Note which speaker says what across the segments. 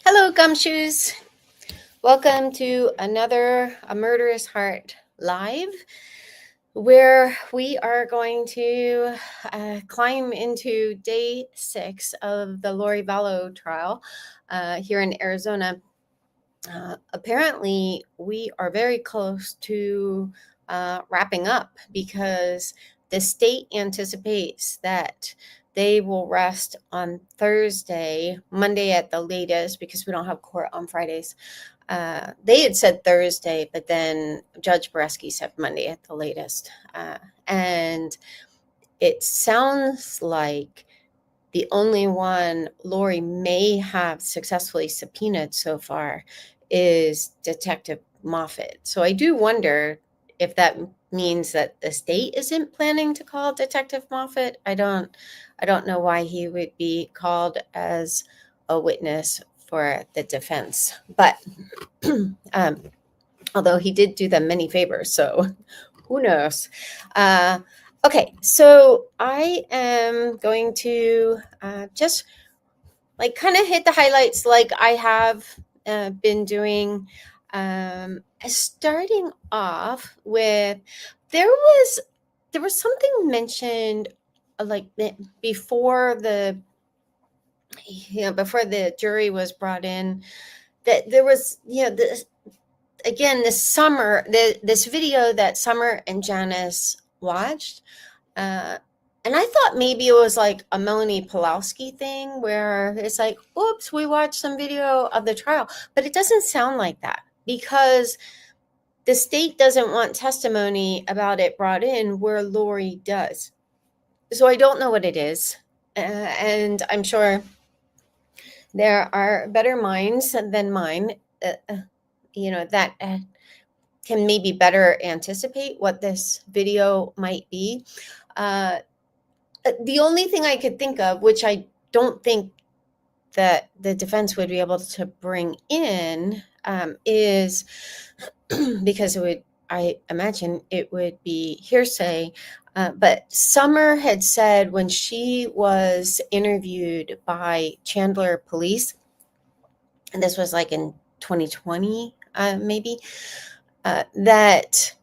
Speaker 1: Hello, gumshoes. Welcome to another A Murderous Heart live, where we are going to climb into day 6 of the Lori Vallow trial here in Arizona. Apparently, we are very close to wrapping up because the state anticipates that they will rest on Thursday, Monday at the latest, because we don't have court on Fridays. They had said Thursday, but then Judge Bresky said Monday at the latest. And it sounds like the only one Lori may have successfully subpoenaed so far is Detective Moffat. So I do wonder if that means that the state isn't planning to call Detective Moffat. I don't know why he would be called as a witness for the defense. But although he did do them many favors, so who knows? Okay, so I am going to just like kind of hit the highlights like I have been doing. Starting off with there was something mentioned like before the before the jury was brought in, that there was this again this summer this video that Summer and Janice watched. And I thought maybe it was like a Melanie Pulowski thing where it's like, oops, we watched some video of the trial. But it doesn't sound like that because the state doesn't want testimony about it brought in where Lori does. So I don't know what it is. And I'm sure there are better minds than mine, that can maybe better anticipate what this video might be. The only thing I could think of, which I don't think that the defense would be able to bring in, is because I imagine it would be hearsay. But Summer had said when she was interviewed by Chandler Police, and this was like in 2020, maybe, that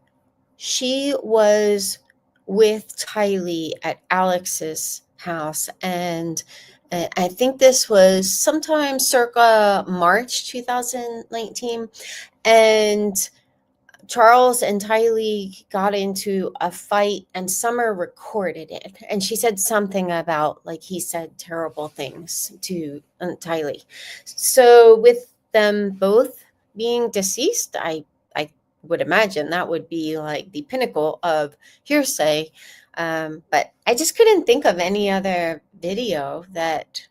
Speaker 1: she was with Tylee at Alex's house. And I think this was sometime circa March 2019. And Charles and Tylee got into a fight and Summer recorded it. And she said something about like he said terrible things to Tylee. So with them both being deceased, I would imagine that would be like the pinnacle of hearsay. But I just couldn't think of any other video that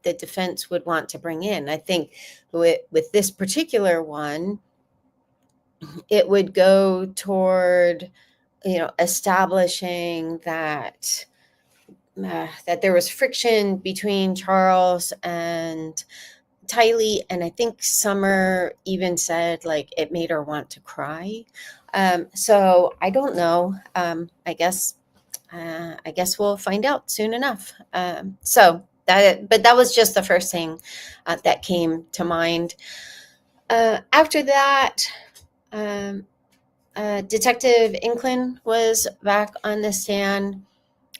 Speaker 1: the defense would want to bring in. I think with this particular one, it would go toward, establishing that that there was friction between Charles and Tylee, and I think Summer even said like it made her want to cry. So I don't know. I guess we'll find out soon enough. But that was just the first thing that came to mind. After that, um, Detective Inklin was back on the stand.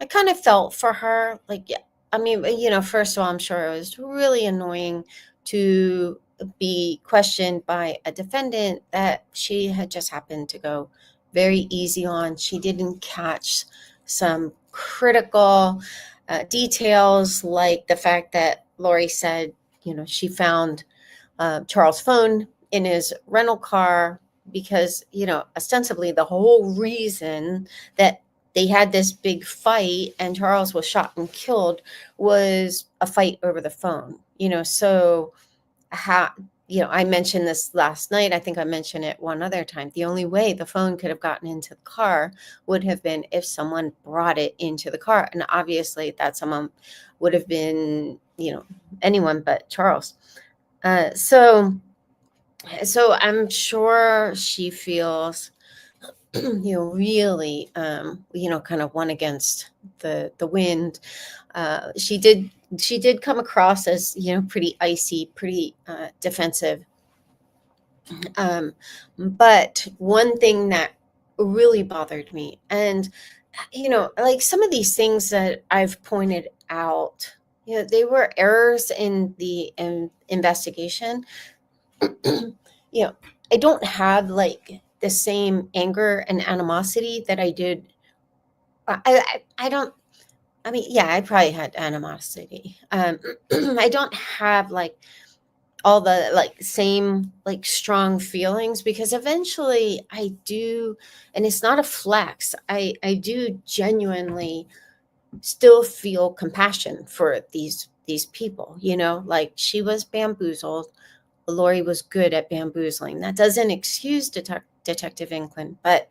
Speaker 1: I kind of felt for her. Like, yeah, I mean, first of all, I'm sure it was really annoying to be questioned by a defendant that she had just happened to go very easy on. She didn't catch some critical details, like the fact that Lori said, she found Charles' phone in his rental car because, ostensibly the whole reason that they had this big fight and Charles was shot and killed was a fight over the phone. So how, I mentioned this last night. I think I mentioned it one other time. The only way the phone could have gotten into the car would have been if someone brought it into the car. And obviously that someone would have been, anyone but Charles. So I'm sure she feels, really, kind of one against the wind. She did she did come across as, pretty icy, pretty defensive. But one thing that really bothered me, and like some of these things that I've pointed out, they were errors in the investigation. you know, I don't have like the same anger and animosity that I did. I don't. I mean, yeah, I probably had animosity. I don't have like all the like same like strong feelings, because eventually I do, and it's not a flex. I do genuinely still feel compassion for these people. Like she was bamboozled. Lori was good at bamboozling. That doesn't excuse Detective Inklin, but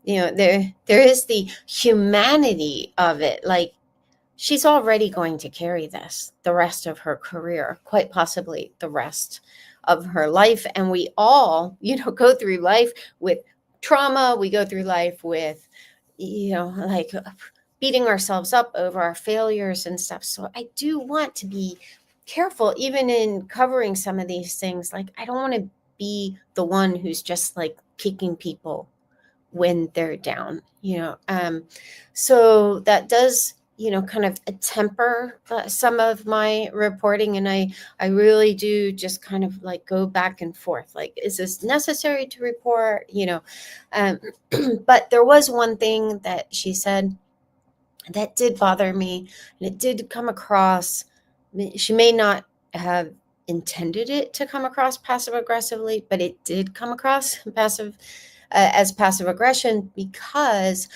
Speaker 1: there is the humanity of it. Like, she's already going to carry this the rest of her career, quite possibly the rest of her life. And we all, go through life with trauma. We go through life with, like beating ourselves up over our failures and stuff. So I do want to be careful, even in covering some of these things. Like, I don't want to be the one who's just like kicking people when they're down. So that does, kind of temper some of my reporting. And I really do just kind of like go back and forth. Like, is this necessary to report? Um, but there was one thing that she said that did bother me, and it did come across. She may not have intended it to come across passive aggressively, but it did come across as passive aggression, because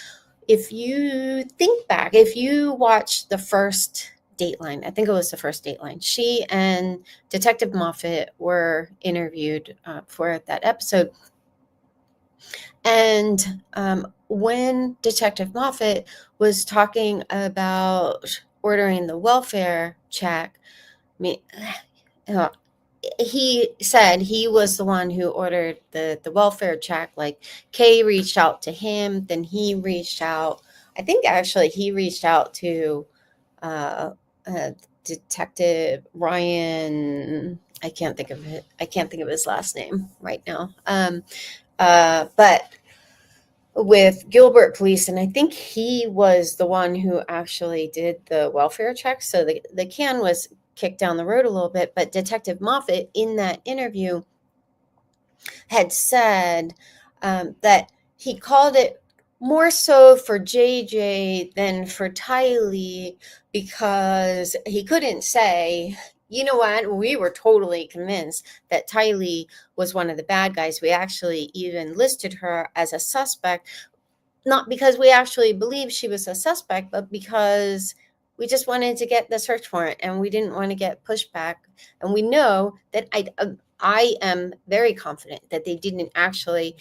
Speaker 1: if you think back, if you watch the first Dateline, I think it was the first Dateline, she and Detective Moffat were interviewed for that episode. And when Detective Moffat was talking about ordering the welfare check, I mean, uh, he said he was the one who ordered the welfare check. Like, Kay reached out to him, then he reached out. I think actually he reached out to uh, uh, Detective Ryan. I can't think of it. I can't think of his last name right now. But with Gilbert Police, and I think he was the one who actually did the welfare check. So the can was kicked down the road a little bit. But Detective Moffat, in that interview, had said that he called it more so for JJ than for Tylee, because he couldn't say, you know what, we were totally convinced that Tylee was one of the bad guys. We actually even listed her as a suspect, not because we actually believed she was a suspect, but because we just wanted to get the search warrant and we didn't want to get pushback. And we know that I am very confident that they didn't actually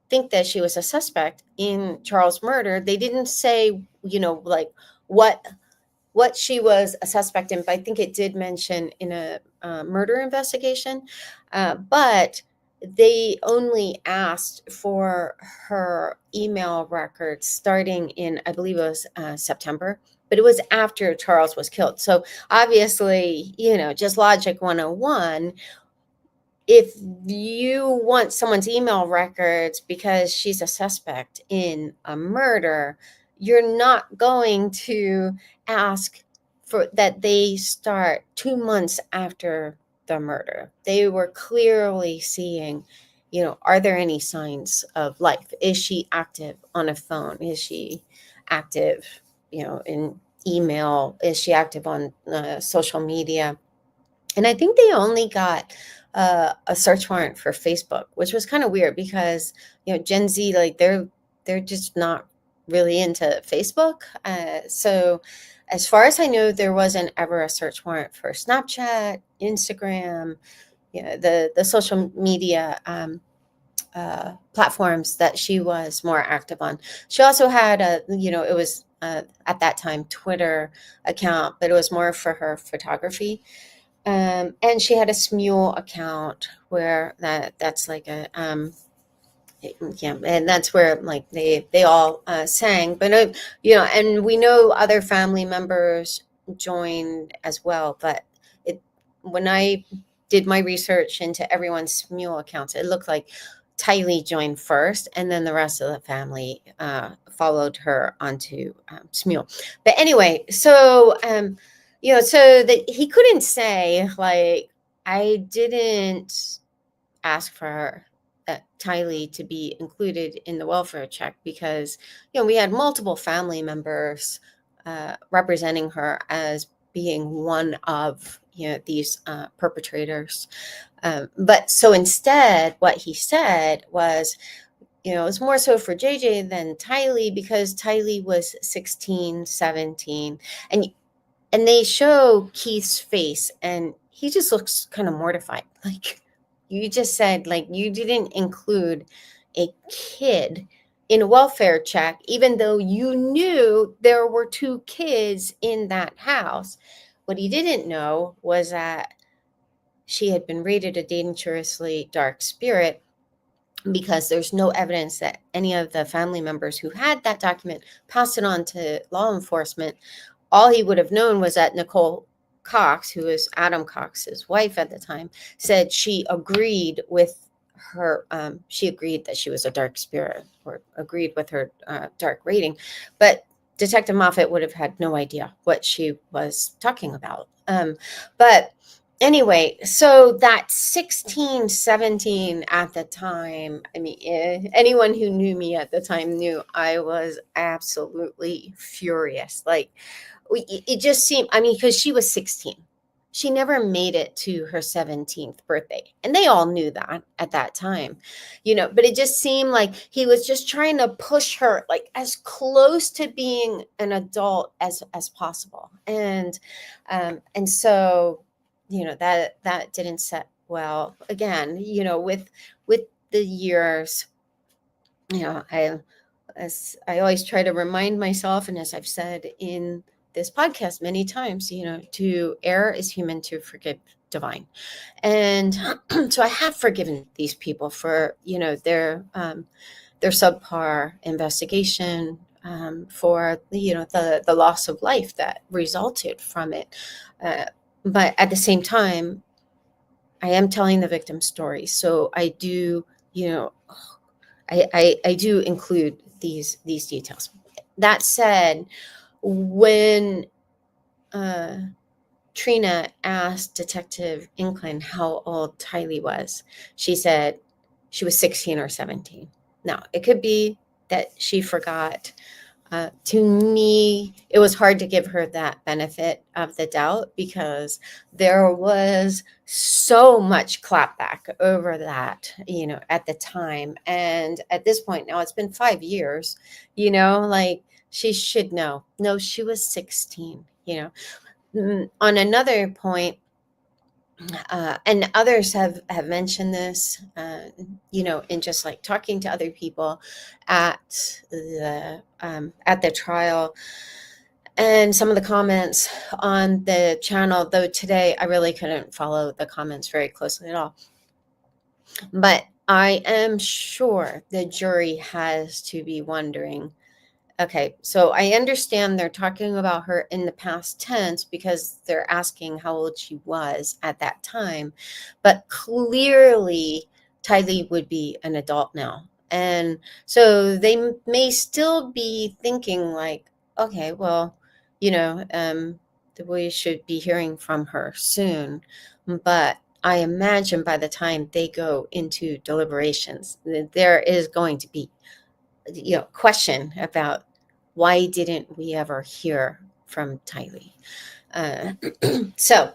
Speaker 1: think that she was a suspect in Charles' murder. They didn't say, like what she was a suspect in, but I think it did mention in a murder investigation. But they only asked for her email records starting in, I believe it was September, but it was after Charles was killed. So obviously, just logic 101, if you want someone's email records because she's a suspect in a murder, you're not going to ask for that they start 2 months after the murder. They were clearly seeing, are there any signs of life? Is she active on a phone? Is she active, in email? Is she active on social media? And I think they only got a search warrant for Facebook, which was kind of weird because Gen Z, like they're just not really into Facebook. So as far as I know, there wasn't ever a search warrant for Snapchat, Instagram, the social media platforms that she was more active on. She also had it was at that time Twitter account, but it was more for her photography. And she had a Smule account where that's like a yeah, and that's where like they all sang. But and we know other family members joined as well, but it when I did my research into everyone's Smule accounts, it looked like Tylee joined first, and then the rest of the family followed her onto Smule. But anyway, so so that he couldn't say like, I didn't ask for Tylee to be included in the welfare check, because we had multiple family members representing her as being one of these perpetrators. But so instead, what he said was, it's more so for JJ than Tylee, because Tylee was 16, 17, and they show Keith's face, and he just looks kind of mortified. Like, you just said, like, you didn't include a kid in a welfare check, even though you knew there were 2 kids in that house. What he didn't know was that she had been rated a dangerously dark spirit, because there's no evidence that any of the family members who had that document passed it on to law enforcement. All he would have known was that Nicole Cox, who was Adam Cox's wife at the time, said she agreed with her. She agreed that she was a dark spirit, or agreed with her dark rating. But Detective Moffat would have had no idea what she was talking about. But anyway, so that 16, 17 at the time, I mean, anyone who knew me at the time knew I was absolutely furious. Like, it just seemed, I mean, because she was 16. She never made it to her 17th birthday. And they all knew that at that time, but it just seemed like he was just trying to push her like as close to being an adult as possible. And so, that didn't set well. Again, with the years, as I always try to remind myself, and as I've said in this podcast many times, to err is human, to forgive divine. And so I have forgiven these people for, their subpar investigation, for the loss of life that resulted from it. But at the same time, I am telling the victim story. So I do, I do include these details. That said, when Trina asked Detective Inklin how old Tylee was, she said she was 16 or 17. Now, it could be that she forgot. To me, it was hard to give her that benefit of the doubt, because there was so much clapback over that, at the time. And at this point now, it's been 5 years, like, she should know. No, she was 16, On another point, and others have mentioned this, in just like talking to other people at the trial, and some of the comments on the channel. Though today I really couldn't follow the comments very closely at all, but I am sure the jury has to be wondering, okay, so I understand they're talking about her in the past tense because they're asking how old she was at that time, but clearly Tylee would be an adult now. And so they may still be thinking like, okay, well, we should be hearing from her soon. But I imagine by the time they go into deliberations, there is going to be question about, why didn't we ever hear from Tylee? So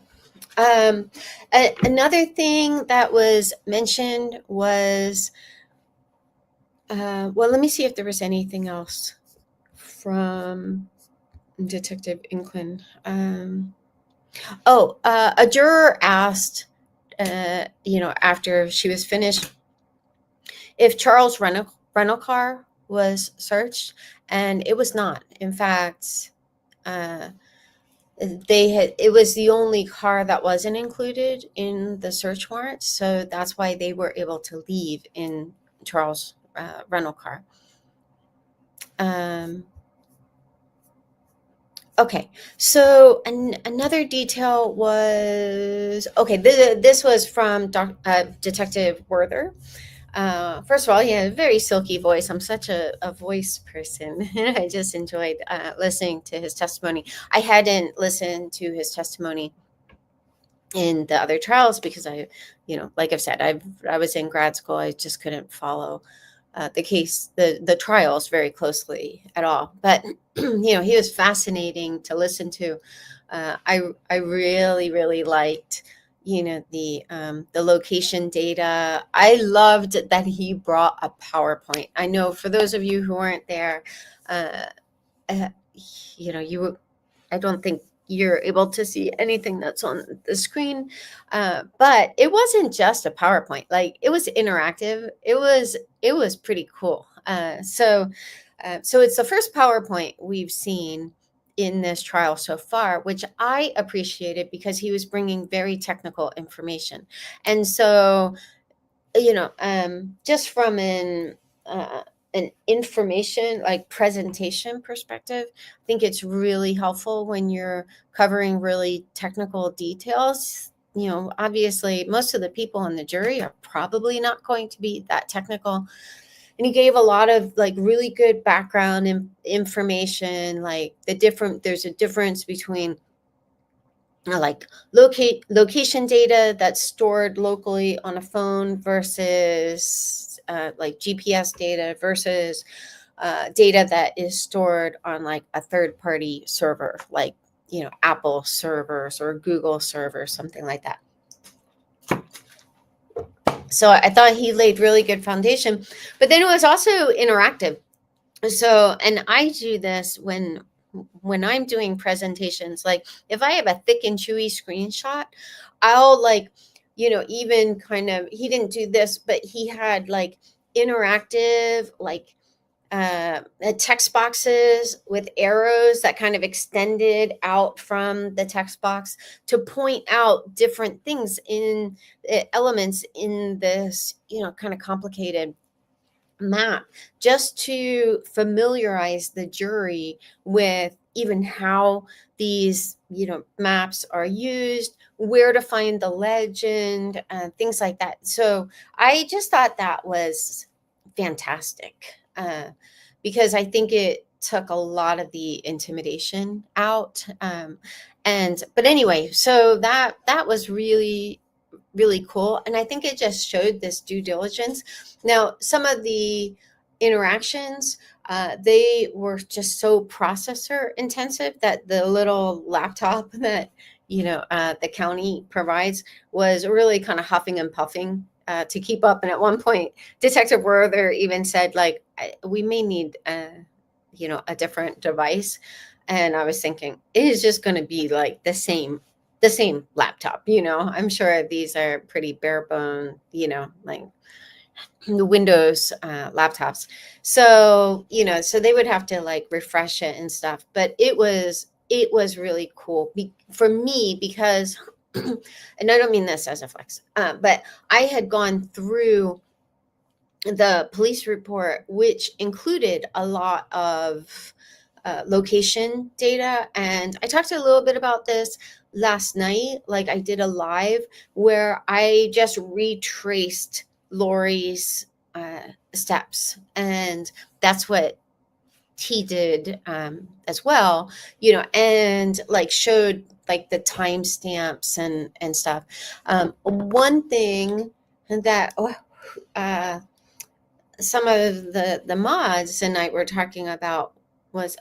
Speaker 1: another thing that was mentioned was, well, let me see if there was anything else from Detective Inklin. A juror asked, after she was finished, if Charles' rental car was searched, and it was not. In fact, it was the only car that wasn't included in the search warrant, so that's why they were able to leave in Charles' rental car. Okay, so another detail was okay. This was from Detective Werther. First of all, he had a very silky voice. I'm such a voice person. I just enjoyed listening to his testimony. I hadn't listened to his testimony in the other trials because like I've said, I was in grad school. I just couldn't follow the trials very closely at all. But he was fascinating to listen to. I really liked the location data. I loved that he brought a PowerPoint. I know for those of you who weren't there, uh, uh, you I don't think you're able to see anything that's on the screen. But it wasn't just a PowerPoint. Like, it was interactive. It was pretty cool. So it's the first PowerPoint we've seen in this trial so far, which I appreciated because he was bringing very technical information. And so just from an information like presentation perspective, I think it's really helpful when you're covering really technical details. Obviously, most of the people in the jury are probably not going to be that technical. And he gave a lot of like really good background information, like there's a difference between like location data that's stored locally on a phone versus like GPS data versus data that is stored on like a third party server, like Apple servers or Google servers, something like that. So I thought he laid really good foundation, but then it was also interactive. So, and I do this when I'm doing presentations. Like, if I have a thick and chewy screenshot, I'll like, even kind of, he didn't do this, but he had like interactive, like text boxes with arrows that kind of extended out from the text box to point out different things in elements in this, kind of complicated map, just to familiarize the jury with even how these maps are used, where to find the legend, things like that. So I just thought that was fantastic, because I think it took a lot of the intimidation out. But anyway, so that was really cool. And I think it just showed this due diligence. Now, some of the interactions, they were just so processor intensive that the little laptop that, the county provides was really kind of huffing and puffing to keep up. And at one point, Detective Werther even said, like, we may need, a different device. And I was thinking, it is just going to be like the same laptop. I'm sure these are pretty bare bone, like the Windows laptops. So they would have to like refresh it and stuff. But it was really cool for me because, and I don't mean this as a flex, but I had gone through the police report, which included a lot of location data. And I talked a little bit about this last night. Like, I did a live where I just retraced Lori's steps. And that's what he did as well, and like showed like the timestamps and stuff. One thing that uh, some of the mods and I were talking about was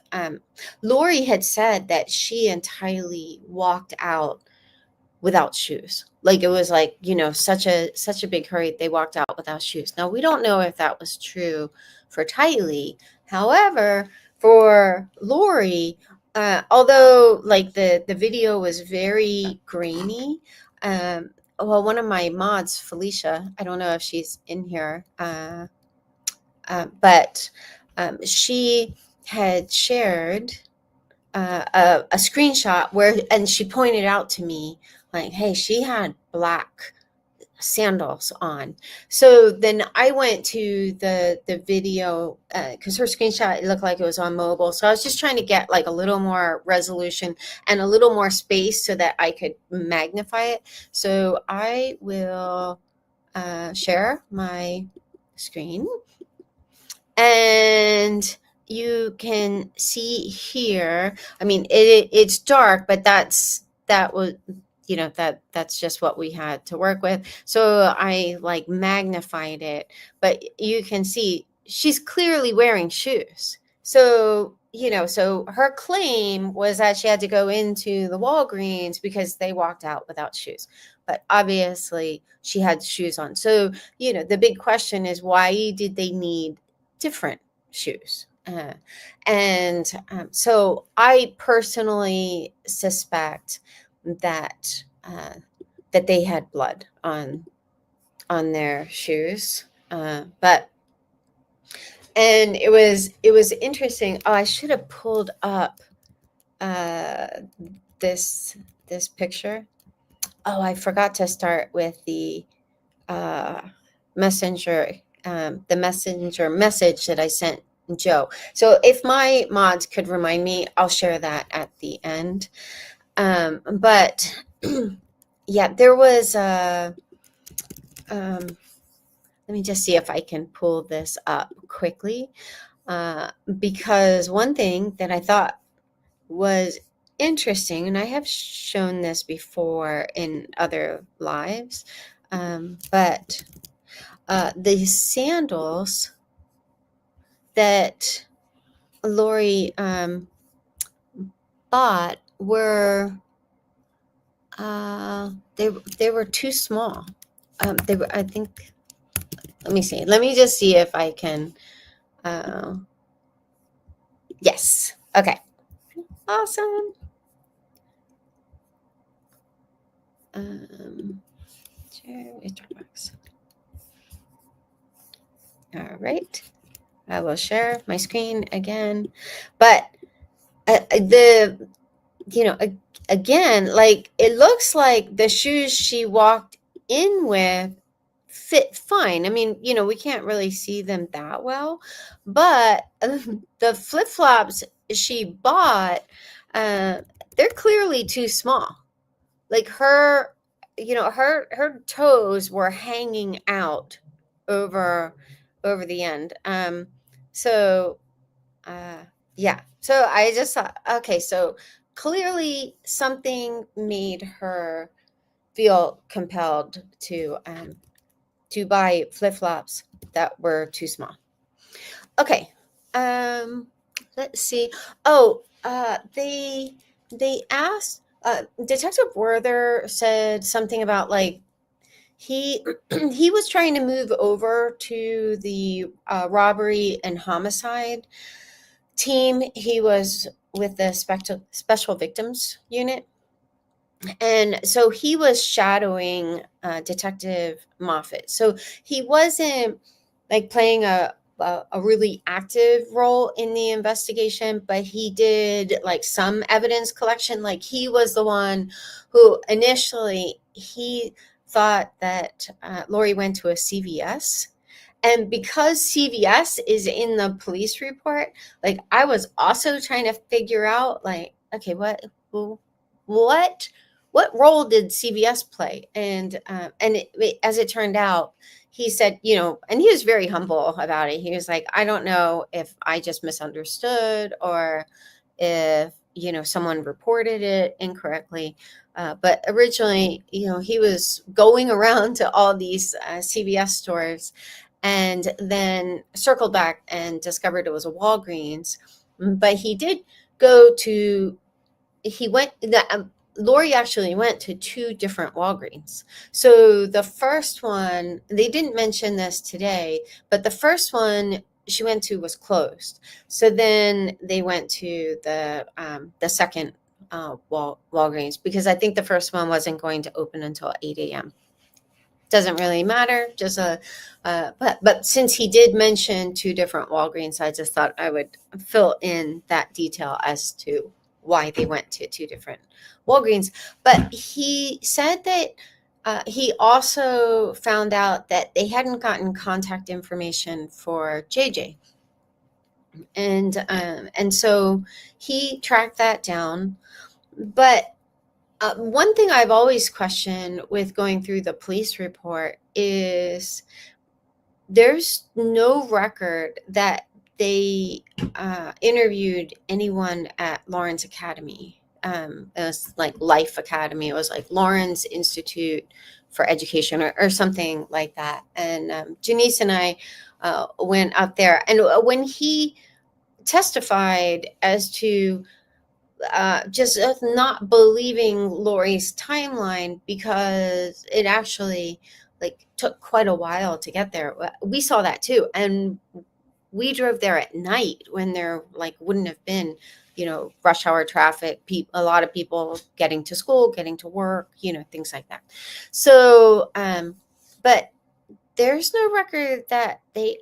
Speaker 1: Lori had said that she entirely walked out without shoes. Like, it was like, such a big hurry, they walked out without shoes. Now, we don't know if that was true for Tylee. However, for Lori, although like the video was very grainy, well, one of my mods, Felicia, I don't know if she's in here, but she had shared a screenshot and she pointed out to me, like, hey, she had black sandals on. So then I went to the video because her screenshot, it looked like it was on mobile. So I was just trying to get like a little more resolution and a little more space so that I could magnify it. So I will share my screen, and you can see here, I mean, it's dark, but that was, that's just what we had to work with. So I like magnified it, but you can see she's clearly wearing shoes. So, so her claim was that she had to go into the Walgreens because they walked out without shoes. But obviously she had shoes on. So, the big question is, why did they need different shoes? So I personally suspect that that they had blood on their shoes. But and it was interesting. Oh, I should have pulled up uh, this picture. Oh, I forgot to start with uh, messenger the messenger message that I sent Joe. So if my mods could remind me, I'll share that at the end. But yeah, there was let me just see if I can pull this up quickly, because one thing that I thought was interesting, and I have shown this before in other lives, but the sandals that Lori bought were they were too small. They were, I think. Let me see. Let me just see if I can. Yes. Okay. Awesome. Share with Dropbox. All right. I will share my screen again, but again, like, it looks like the shoes she walked in with fit fine. I mean, we can't really see them that well, but the flip-flops she bought, they're clearly too small. Like her toes were hanging out over the end. So yeah. So I just thought, okay, so clearly something made her feel compelled to buy flip-flops that were too small. Okay. Let's see. Oh, they asked, Detective Werther said something about, like, he he was trying to move over to the robbery and homicide team. He was with the special victims unit, and so he was shadowing Detective Moffat. So he wasn't like playing a really active role in the investigation, but he did like some evidence collection. Like, he was the one who initially he thought that Lori went to a CVS. And because CVS is in the police report, like, I was also trying to figure out, like, okay, what role did CVS play? And as it turned out, he said, and he was very humble about it. He was like, I don't know if I just misunderstood, or if someone reported it incorrectly. But originally, he was going around to all these CVS stores, and then circled back and discovered it was a Walgreens. But he did go to he went the Lori actually went to two different Walgreens. So the first one, they didn't mention this today, but the first one she went to was closed. So then they went to the second Walgreens, because I think the first one wasn't going to open until 8 a.m. Doesn't really matter. Just but since he did mention two different Walgreens, I just thought I would fill in that detail as to why they went to two different Walgreens. But he said that he also found out that they hadn't gotten contact information for JJ, and so he tracked that down. But one thing I've always questioned with going through the police report is there's no record that they interviewed anyone at Lawrence Academy. It was like Life Academy. It was like Lawrence Institute for Education or something like that. And Janice and I went up there. And when he testified as to just not believing Lori's timeline because it actually like took quite a while to get there. We saw that too, and we drove there at night when there like wouldn't have been, rush hour traffic. A lot of people getting to school, getting to work, things like that. So, but there's no record that they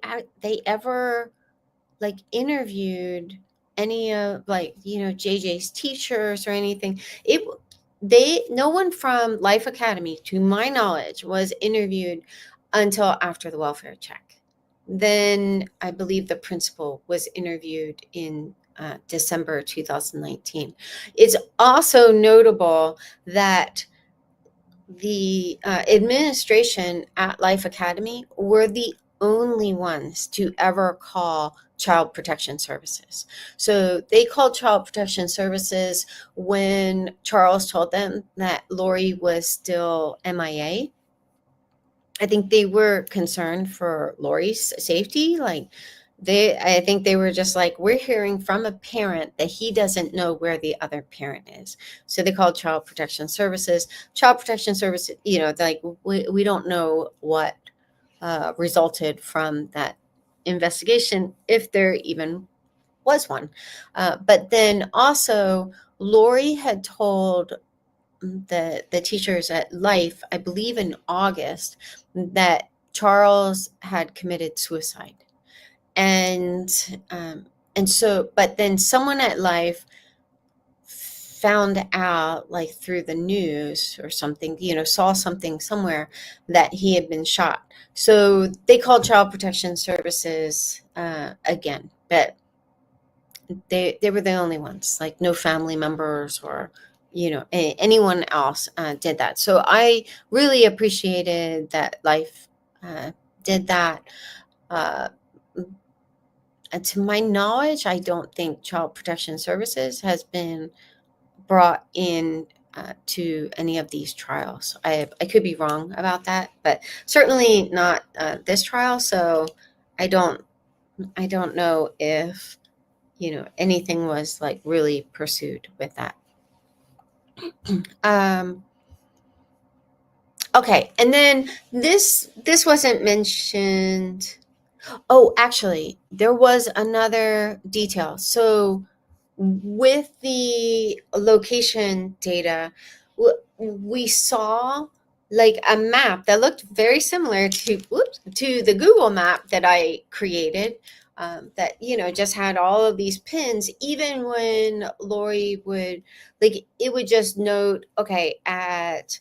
Speaker 1: ever like interviewed any of like JJ's teachers or anything. No one from Life Academy, to my knowledge, was interviewed until after the welfare check. Then I believe the principal was interviewed in December 2019. It's also notable that the administration at Life Academy were the only ones to ever call Child Protection Services. So they called Child Protection Services when Charles told them that Lori was still MIA. I think they were concerned for Lori's safety. I think they were just like, we're hearing from a parent that he doesn't know where the other parent is. So they called Child Protection Services. Child Protection Services, like we don't know what resulted from that investigation, if there even was one. But then also, Lori had told the teachers at Life, I believe in August, that Charles had committed suicide. And so, but then someone at Life found out, like through the news or something, saw something somewhere that he had been shot. So they called Child Protection Services again, but they were the only ones. Like no family members or anyone else did that. So I really appreciated that Life did that. And to my knowledge, I don't think Child Protection Services has been brought in to any of these trials. I could be wrong about that, but certainly not this trial. So I don't know if anything was like really pursued with that. Okay, and then this wasn't mentioned. Oh, actually, there was another detail. So with the location data, we saw like a map that looked very similar to the Google map that I created, that just had all of these pins. Even when Lori would, like, it would just note, okay, at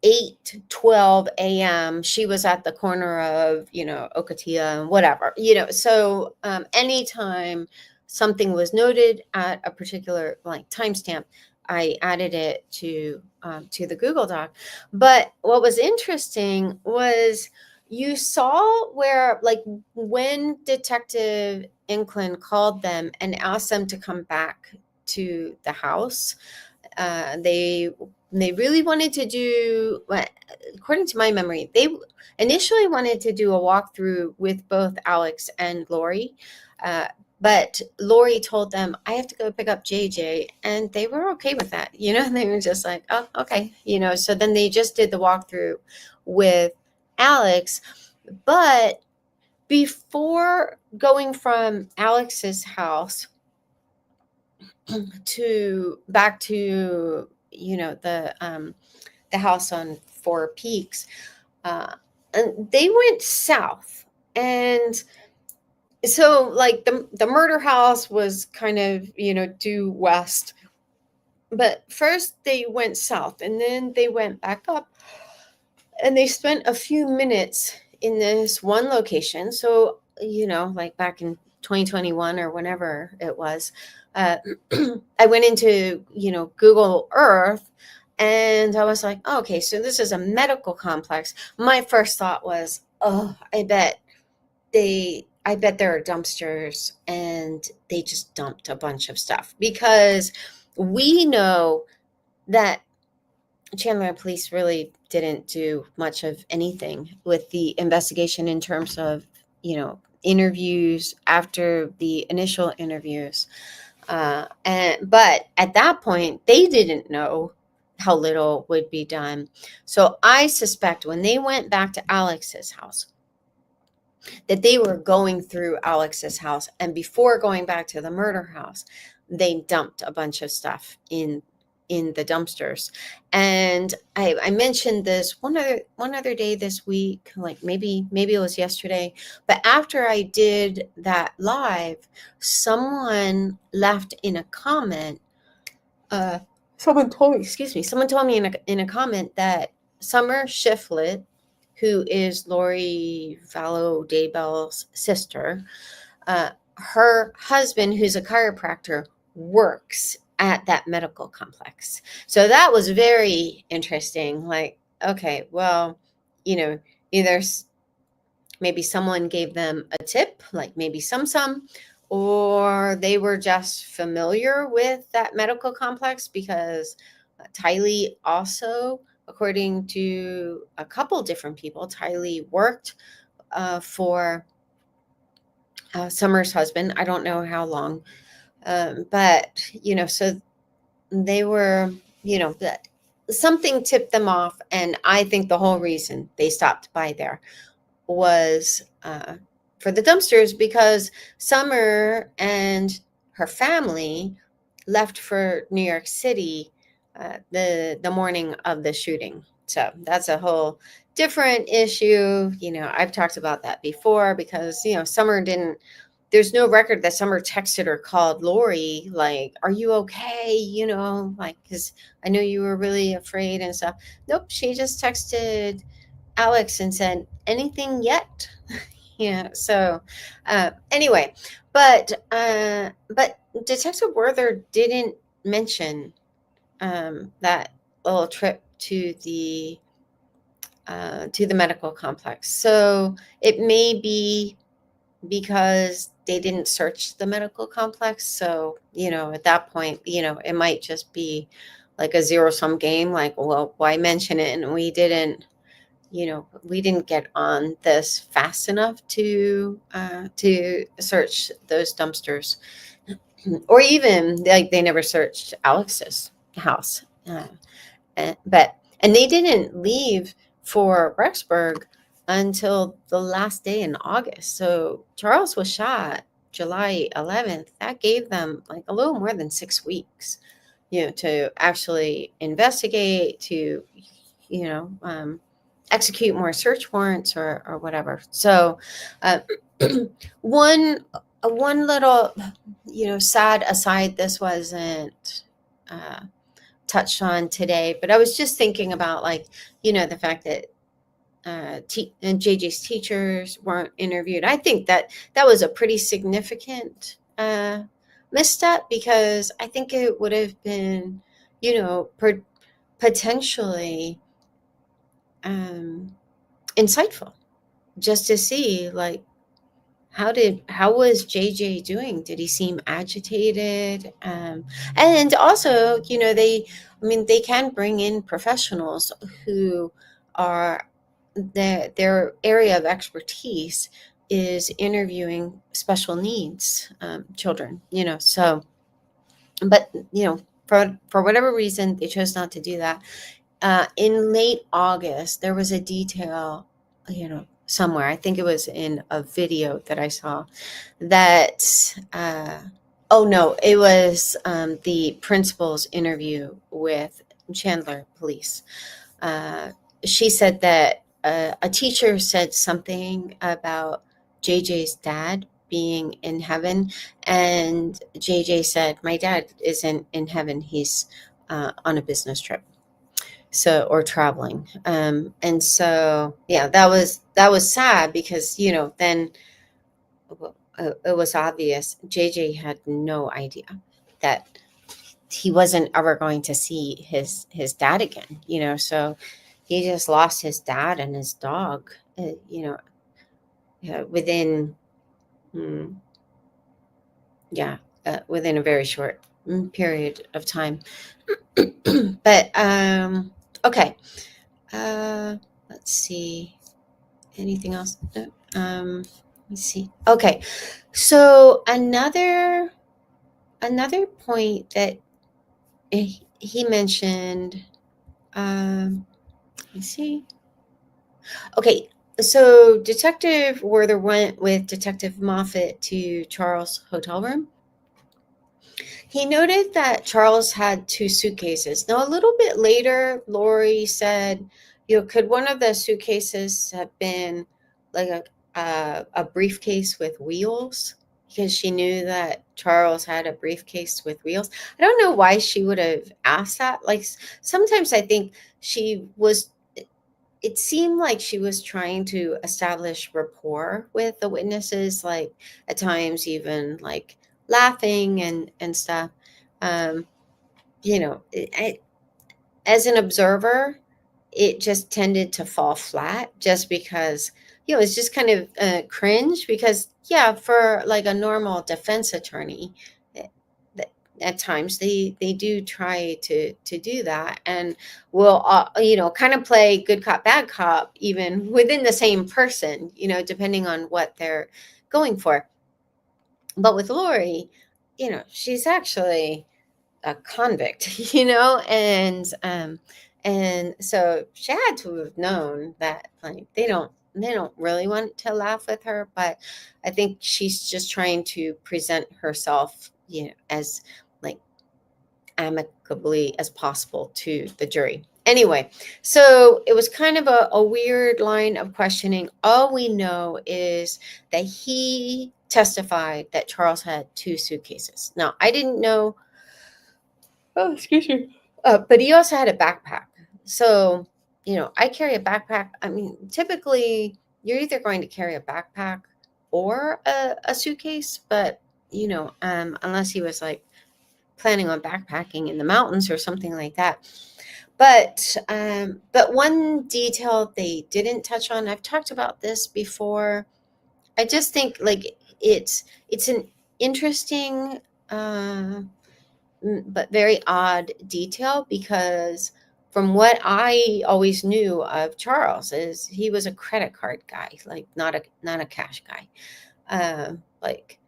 Speaker 1: 8:12 a.m. she was at the corner of Ocotillo and whatever, so anytime something was noted at a particular like timestamp, I added it to the Google Doc. But what was interesting was you saw where, like, when Detective Inklin called them and asked them to come back to the house, they really wanted to do, according to my memory, they initially wanted to do a walkthrough with both Alex and Lori. But Lori told them, I have to go pick up JJ. And they were okay with that. They were just like, oh, okay. So then they just did the walkthrough with Alex. But before going from Alex's house back to the house on Four Peaks, and they went south. And so like the murder house was kind of due west, But first they went south and then they went back up, and they spent a few minutes in this one location. So, like back in 2021 or whenever it was, uh, I went into, Google Earth, and I was like, oh, okay, so this is a medical complex. My first thought was, oh, I bet there are dumpsters and they just dumped a bunch of stuff, because we know that Chandler police really didn't do much of anything with the investigation in terms of, interviews after the initial interviews. But at that point, they didn't know how little would be done. So I suspect when they went back to Alex's house, that they were going through Alex's house, and before going back to the murder house, they dumped a bunch of stuff in the dumpsters. And I mentioned this one other day this week, like maybe it was yesterday, but after I did that live, someone left in a comment. Uh, someone told me in a comment that Summer Shiflett, who is Lori Vallow Daybell's sister, her husband, who's a chiropractor, works at that medical complex. So that was very interesting. Like, okay, well, either maybe someone gave them a tip, like maybe some, or they were just familiar with that medical complex, because Tylee also, according to a couple different people, Tylee worked for Summer's husband. I don't know how long, but so they were, that something tipped them off, and I think the whole reason they stopped by there was for the dumpsters, because Summer and her family left for New York City the morning of the shooting. So that's a whole different issue. I've talked about that before, because Summer didn't. There's no record that Summer texted or called Lori, like, "Are you okay?" Like, because I know you were really afraid and stuff. Nope, she just texted Alex and said, "Anything yet?" Yeah. So anyway, but Detective Werther didn't mention that little trip to the medical complex. So it may be because they didn't search the medical complex. So at that point, it might just be like a zero sum game. Like, well, why mention it? And we didn't get on this fast enough to search those dumpsters, or even like they never searched Alex's house. And they didn't leave for Rexburg until the last day in August. So Charles was shot July 11th. That gave them like a little more than 6 weeks, to actually investigate, to execute more search warrants or whatever. So uh, one one little sad aside, this wasn't touched on today, but I was just thinking about, like, the fact that and JJ's teachers weren't interviewed. I think that was a pretty significant misstep, because I think it would have been potentially insightful just to see, like, how was JJ doing? Did he seem agitated? And also, they can bring in professionals who are their area of expertise is interviewing special needs children. So, but for whatever reason, they chose not to do that. In late August, there was a detail, somewhere. I think it was in a video that I saw that, oh no, it was the principal's interview with Chandler Police. She said that a teacher said something about JJ's dad being in heaven, and JJ said, "My dad isn't in heaven. He's on a business trip, so, or traveling. And so, yeah, that was sad because, then it was obvious JJ had no idea that he wasn't ever going to see his dad again, so he just lost his dad and his dog, within, mm, yeah, within a very short period of time. But okay, let's see, anything else? No. Let's see. Okay, so another point that he mentioned. Let's see. Okay, so Detective Werther went with Detective Moffat to Charles' hotel room. He noted that Charles had two suitcases. Now, a little bit later, Lori said, could one of the suitcases have been like a briefcase with wheels? Because she knew that Charles had a briefcase with wheels. I don't know why she would have asked that. Like, sometimes I think she was, it seemed like she was trying to establish rapport with the witnesses, like at times even like laughing and stuff. um as an observer, it just tended to fall flat, just because it's just kind of cringe, because yeah, for like a normal defense attorney, eh, at times they do try to do that, and will kind of play good cop bad cop even within the same person, depending on what they're going for. But with Lori, she's actually a convict, and so she had to have known that, like, they don't really want to laugh with her, but I think she's just trying to present herself, as like amicably as possible to the jury. Anyway, so it was kind of a weird line of questioning. All we know is that he testified that Charles had two suitcases. Now, I didn't know. Oh, excuse me. But he also had a backpack. So, I carry a backpack. I mean, typically you're either going to carry a backpack or a suitcase, but, unless he was like planning on backpacking in the mountains or something like that. But one detail they didn't touch on, I've talked about this before. I just think like it's an interesting, but very odd detail, because from what I always knew of Charles is he was a credit card guy, like not a cash guy. Like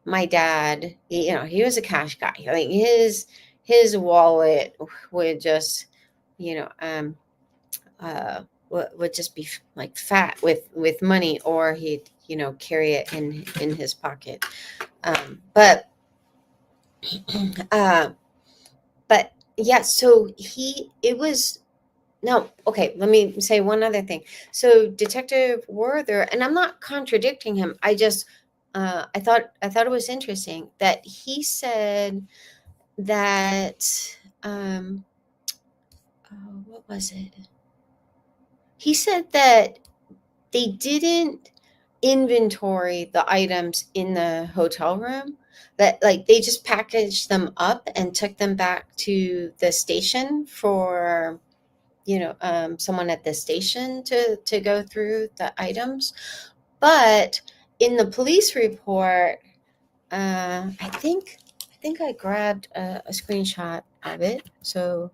Speaker 1: my dad, he was a cash guy. Like his wallet would just, you know, um, would just be like fat with money, or he'd carry it in his pocket. But uh, but yeah, so it was. No, okay, let me say one other thing. So Detective Werther, and I'm not contradicting him. I thought it was interesting that he said that, um what was it? He said that they didn't inventory the items in the hotel room, that like they just packaged them up and took them back to the station for someone at the station to go through the items. But in the police report, I think I grabbed a screenshot of it. So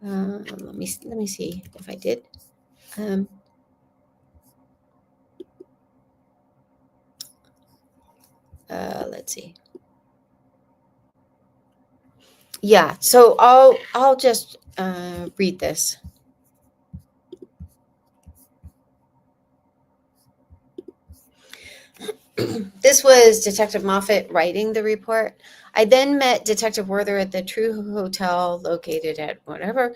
Speaker 1: let me see if I did. Um, let's see. Yeah, so I'll just read this. This was Detective Moffat writing the report. I then met Detective Werther at the True Hotel located at whatever.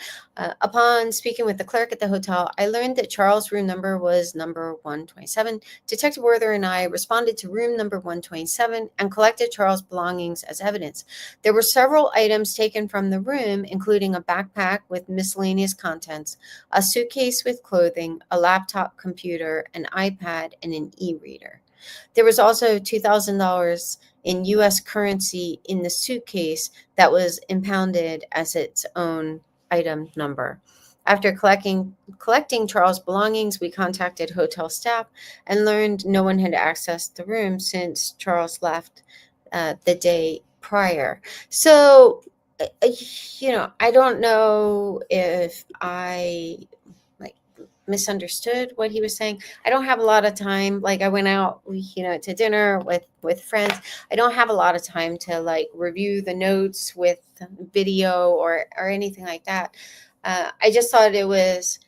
Speaker 1: Upon speaking with the clerk at the hotel, I learned that Charles' room number was number 127. Detective Werther and I responded to room number 127 and collected Charles' belongings as evidence. There were several items taken from the room, including a backpack with miscellaneous contents, a suitcase with clothing, a laptop computer, an iPad, and an e-reader. There was also $2,000 in US currency in the suitcase that was impounded as its own item number. After collecting Charles' belongings, we contacted hotel staff and learned no one had accessed the room since Charles left the day prior. So, I don't know if I like misunderstood what he was saying. I don't have a lot of time. Like I went out, to dinner with friends. I don't have a lot of time to like review the notes with video or anything like that. I just thought it was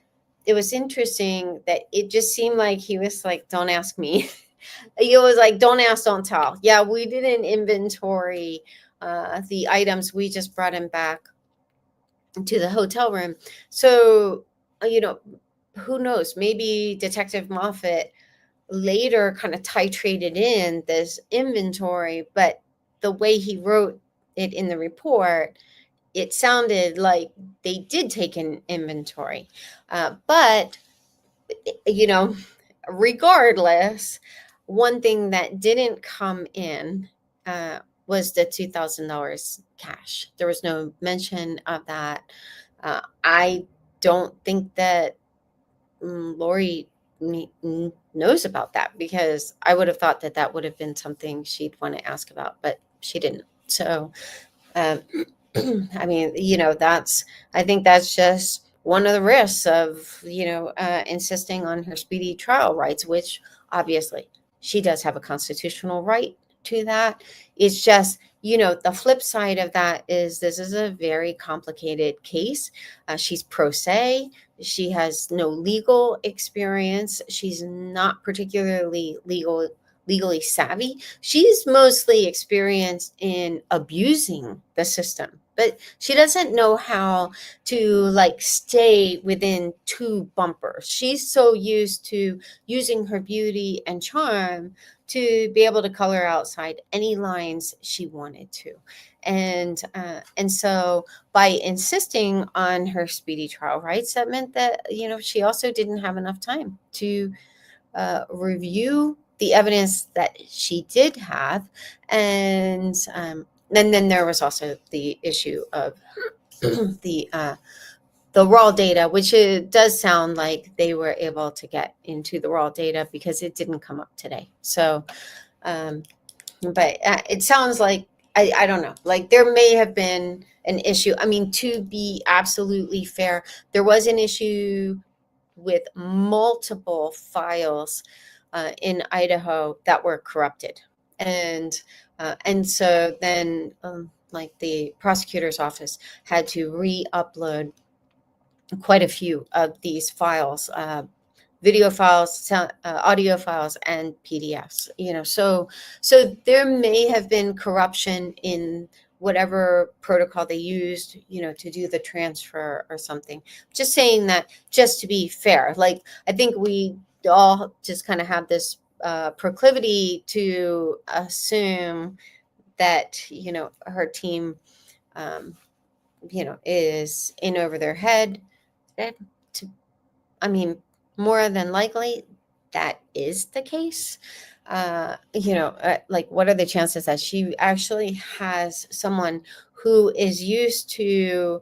Speaker 1: interesting that it just seemed like he was like, "Don't ask me." It was like, "Don't ask, don't tell." Yeah, we didn't inventory the items. We just brought him back to the hotel room. So, who knows? Maybe Detective Moffat later kind of titrated in this inventory, but the way he wrote it in the report, it sounded like they did take an inventory. But, you know, regardless, one thing that didn't come in was the $2,000 cash. There was no mention of that. I don't think that Lori knows about that, because I would have thought that that would have been something she'd want to ask about, but she didn't. So, um, I mean, I think that's just one of the risks of, insisting on her speedy trial rights, which obviously she does have a constitutional right to that. It's just, the flip side of that is this is a very complicated case. She's pro se. She has no legal experience. She's not particularly legally savvy. She's mostly experienced in abusing the system, but she doesn't know how to like stay within two bumpers. She's so used to using her beauty and charm to be able to color outside any lines she wanted to. And so by insisting on her speedy trial rights, that meant that, she also didn't have enough time to review the evidence that she did have. And then there was also the issue of the raw data, which it does sound like they were able to get into the raw data because it didn't come up today. So, but it sounds like, I don't know, like there may have been an issue. I mean, to be absolutely fair, there was an issue with multiple files in Idaho that were corrupted, and so then like the prosecutor's office had to re-upload quite a few of these files, video files, audio files, and PDFs. So there may have been corruption in whatever protocol they used, to do the transfer or something. Just saying that, just to be fair. Like I think we all just kind of have this proclivity to assume that her team, um, is in over their head. That to I mean, more than likely, that is the case. Like, what are the chances that she actually has someone who is used to,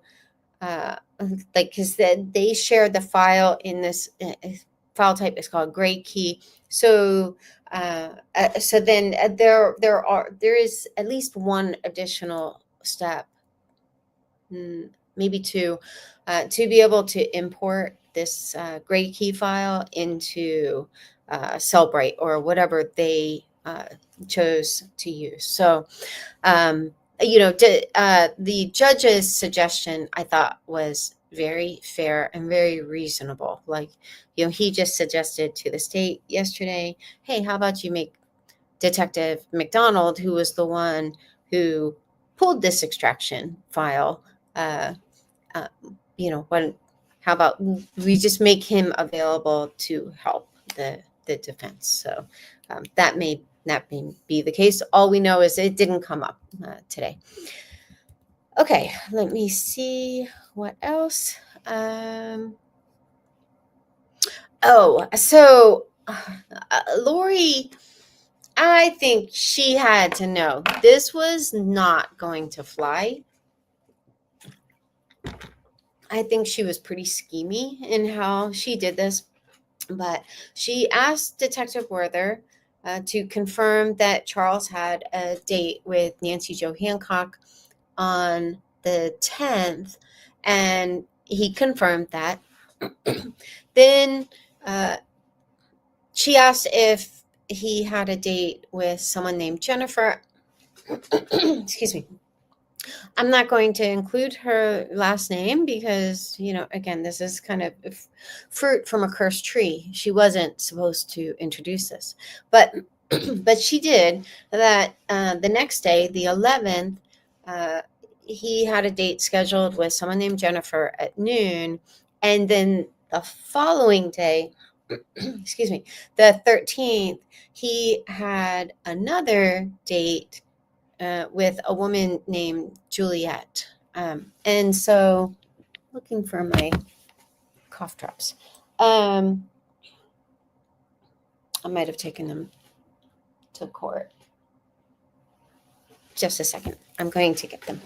Speaker 1: like, because they share the file in this file type is called gray key. So, so then there is at least one additional step, maybe two, to be able to import this gray key file into Cellbrite or whatever they chose to use. So, the judge's suggestion I thought was very fair and very reasonable. Like, he just suggested to the state yesterday, hey, how about you make Detective McDonald, who was the one who pulled this extraction file, uh, how about we just make him available to help the defense? So that may be the case. All we know is it didn't come up today. Okay, let me see what else. Lori, I think she had to know this was not going to fly. I think she was pretty schemy in how she did this, but she asked Detective Werther to confirm that Charles had a date with Nancy Jo Hancock on the 10th, and he confirmed that. Then she asked if he had a date with someone named Jennifer. Excuse me. I'm not going to include her last name because, again, this is kind of fruit from a cursed tree. She wasn't supposed to introduce this, but but she did. That the next day, the 11th, he had a date scheduled with someone named Jennifer at noon, and then the following day, excuse me, the 13th, he had another date with a woman named Juliet. And so, looking for my cough drops. I might have taken them to court. Just a second. I'm going to get them.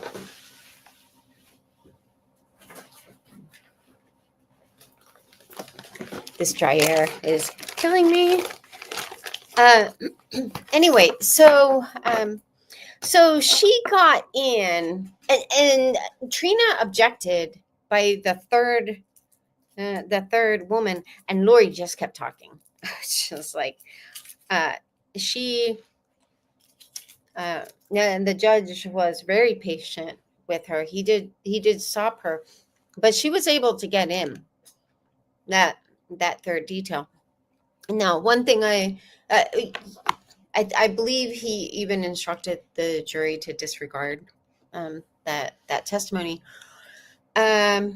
Speaker 1: This dry air is killing me. Anyway, so she got in, and Trina objected by the third woman, and Lori just kept talking. She was like, and the judge was very patient with her. He did stop her, but she was able to get in that third detail. Now, one thing I believe he even instructed the jury to disregard that testimony. But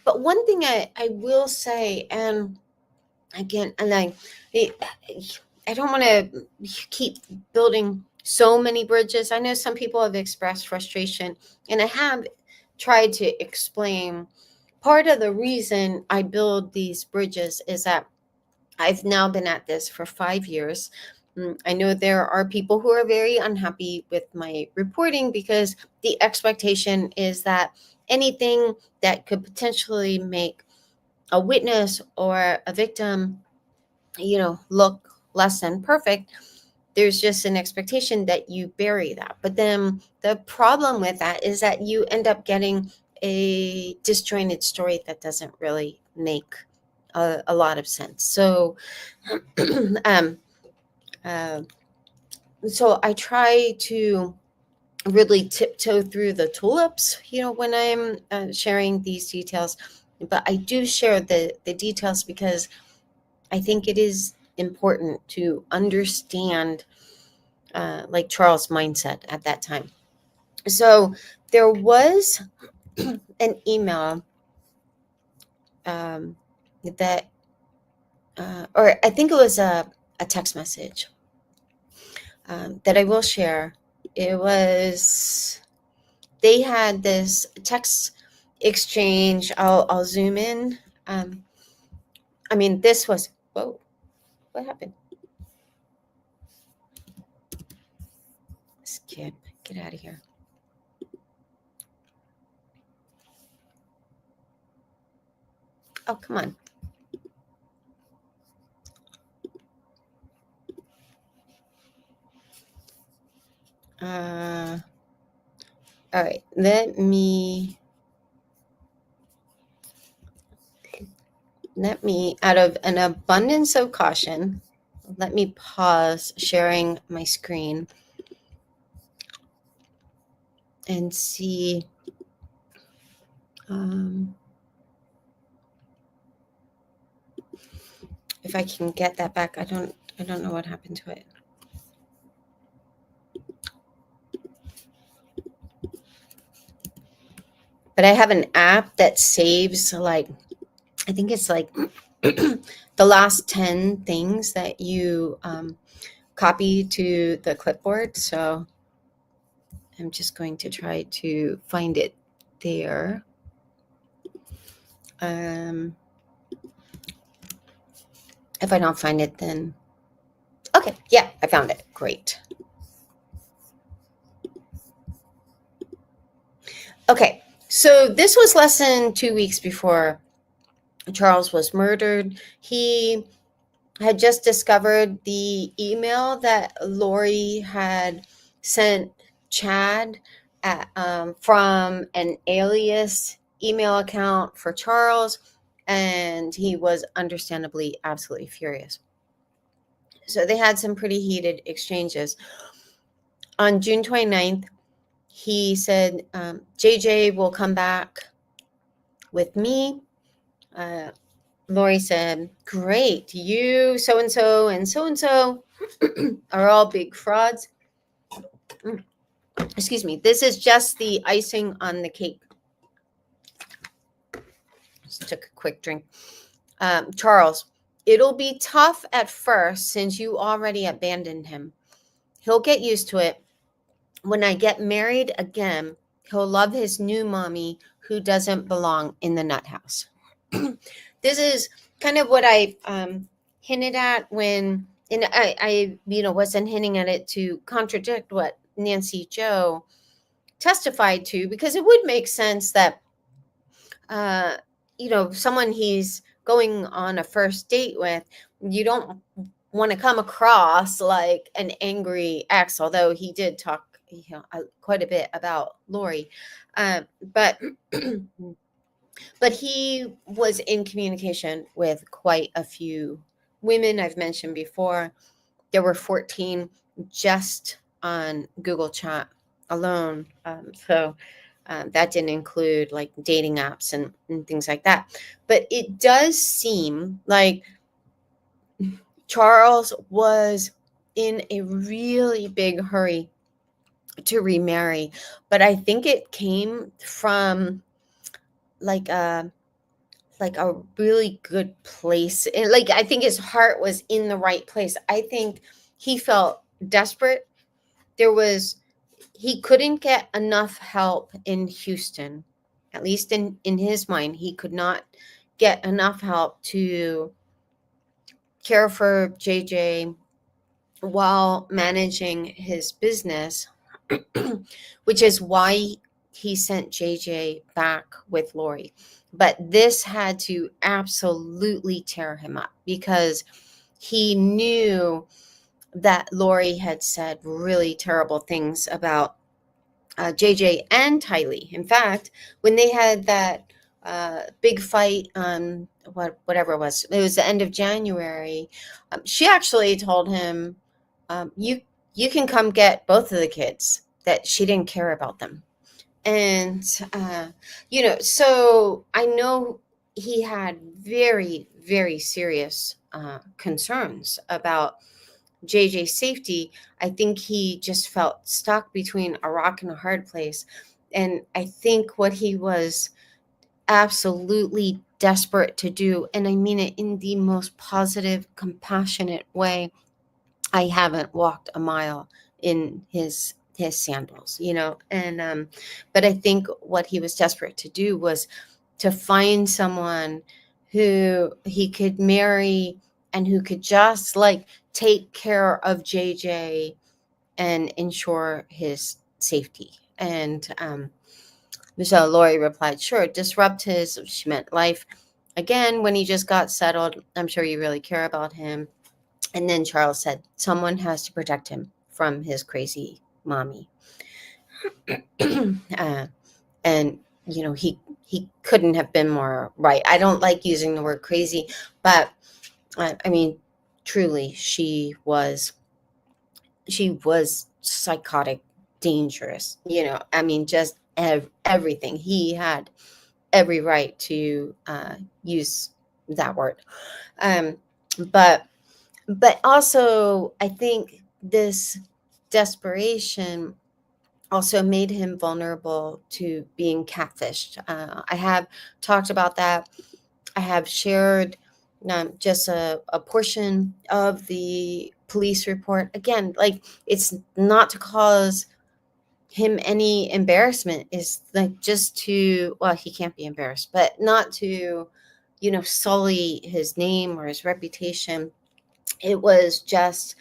Speaker 1: one thing I will say, and again, and I don't want to keep building so many bridges. I know some people have expressed frustration, and I have tried to explain part of the reason I build these bridges is that I've now been at this for 5 years. I know there are people who are very unhappy with my reporting because the expectation is that anything that could potentially make a witness or a victim, look less than perfect, there's just an expectation that you bury that. But then the problem with that is that you end up getting a disjointed story that doesn't really make a lot of sense. So, so I try to really tiptoe through the tulips, when I'm sharing these details. But I do share the details because I think it is important to understand like Charles' mindset at that time. So there was an email that, or I think it was a text message that I will share. It was, they had this text exchange. I'll zoom in. This was, whoa, what happened? Skip, get out of here. Oh, come on. All right, let me, out of an abundance of caution, let me pause sharing my screen and see. if I can get that back. I don't know what happened to it. But I have an app that saves, like, I think it's like the last 10 things that you copy to the clipboard. So I'm just going to try to find it there. If I don't find it, then okay, yeah, I found it. Great. Okay, so this was less than 2 weeks before Charles was murdered. He had just discovered the email that Lori had sent Chad from an alias email account for Charles, and he was understandably absolutely furious. So they had some pretty heated exchanges. On June 29th, he said, JJ will come back with me. Lori said, great, you so-and-so and so-and-so are all big frauds. Excuse me, this is just the icing on the cake. Just took a quick drink. Charles, it'll be tough at first since you already abandoned him. He'll get used to it. When I get married again, he'll love his new mommy who doesn't belong in the nut house. This is kind of what I hinted at when, and I wasn't hinting at it to contradict what Nancy Joe testified to, because it would make sense that, someone he's going on a first date with, you don't want to come across like an angry ex, although he did talk quite a bit about Lori. But but he was in communication with quite a few women. I've mentioned before, there were 14 just on Google Chat alone. So that didn't include like dating apps and things like that. But it does seem like Charles was in a really big hurry to remarry. But I think it came from like a really good place. And like, I think his heart was in the right place. I think he felt desperate. He couldn't get enough help in Houston, at least in his mind. He could not get enough help to care for JJ while managing his business, which is why he sent JJ back with Lori. But this had to absolutely tear him up, because he knew that Lori had said really terrible things about JJ and Tylee. In fact, when they had that big fight on whatever it was the end of January, she actually told him, you can come get both of the kids, that she didn't care about them. And, so I know he had very, very serious concerns about JJ's safety. I think he just felt stuck between a rock and a hard place. And I think what he was absolutely desperate to do, and I mean it in the most positive, compassionate way, I haven't walked a mile in his sandals, and but I think what he was desperate to do was to find someone who he could marry and who could just like take care of JJ and ensure his safety. And so Lori replied, sure, disrupt his, she meant life again when he just got settled. I'm sure you really care about him. And then Charles said, someone has to protect him from his crazy mommy. And, he couldn't have been more right. I don't like using the word crazy, but I mean, truly, she was psychotic, dangerous, I mean, just everything. He had every right to use that word. but also I think this desperation also made him vulnerable to being catfished. I have talked about that. I have shared just a portion of the police report. Again, like, it's not to cause him any embarrassment, is like just to, well, he can't be embarrassed, but not to, sully his name or his reputation. It was just,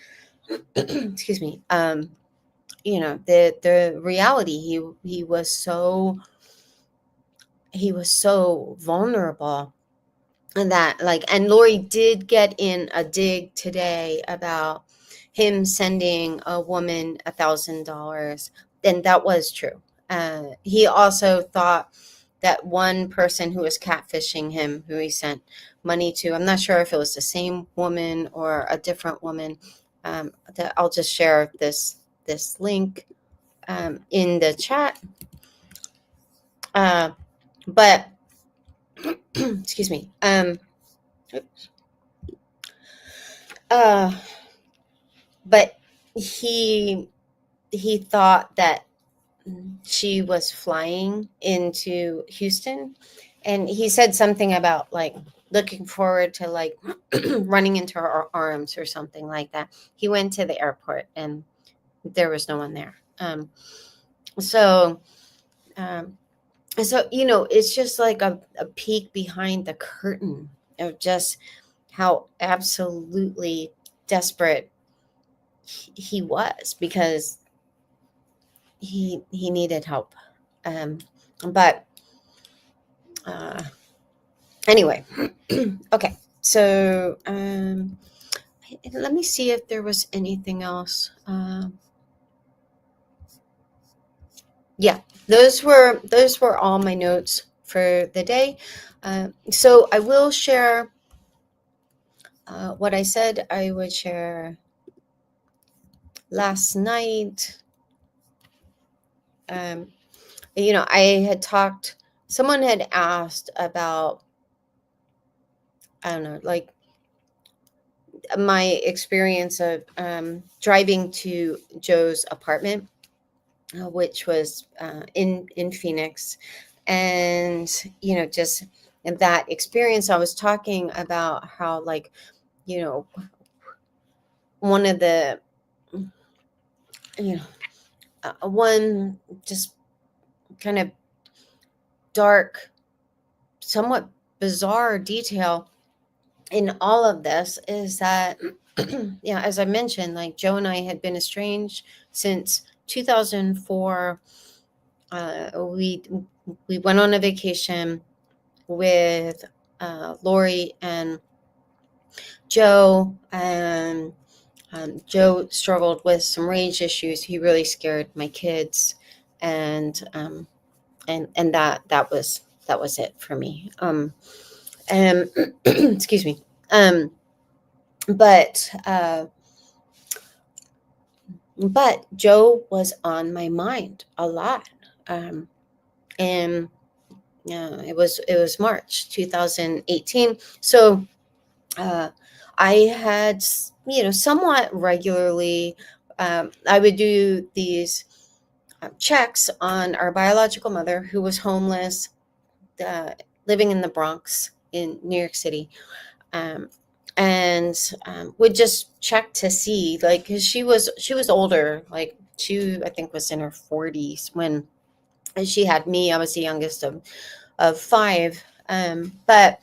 Speaker 1: excuse me, the reality. He was so vulnerable. And that, like, and Lori did get in a dig today about him sending a woman $1,000, and that was true. He also thought that one person who was catfishing him, who he sent money to, I'm not sure if it was the same woman or a different woman. I'll just share this link in the chat. But excuse me. But he thought that she was flying into Houston, and he said something about, like, looking forward to, like, running into her arms or something like that. He went to the airport and there was no one there. So it's just like a peek behind the curtain of just how absolutely desperate he was, because he needed help. But anyway, okay. So let me see if there was anything else. Yeah, those were all my notes for the day. So I will share what I said I would share last night. I had talked, someone had asked about, I don't know, like, my experience of driving to Joe's apartment, which was in Phoenix. And, just in that experience, I was talking about how, like, one of the, one just kind of dark, somewhat bizarre detail in all of this is that, as I mentioned, like, Joe and I had been estranged since 2004. We went on a vacation with Lori and Joe, and Joe struggled with some rage issues. He really scared my kids, and that was it for me. And excuse me. But Joe was on my mind a lot. And it was March 2018. So I had, somewhat regularly, I would do these checks on our biological mother, who was homeless, living in the Bronx in New York City. And would just check to see, like, because she was older, like, she, I think, was in her 40s when she had me. I was the youngest of five. But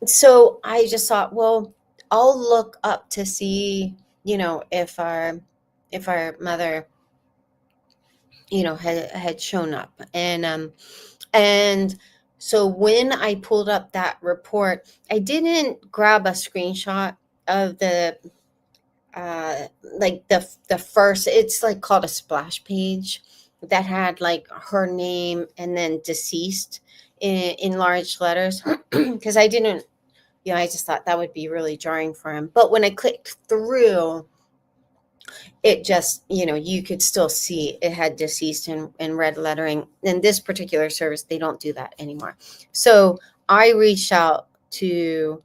Speaker 1: so I just thought, well, I'll look up to see, if our mother, had shown up. And so when I pulled up that report, I didn't grab a screenshot of the like the first, it's like called a splash page, that had, like, her name and then deceased in large letters, because I didn't, I just thought that would be really jarring for him. But when I clicked through, it just, you could still see it had deceased in red lettering. In this particular service, they don't do that anymore. So I reached out to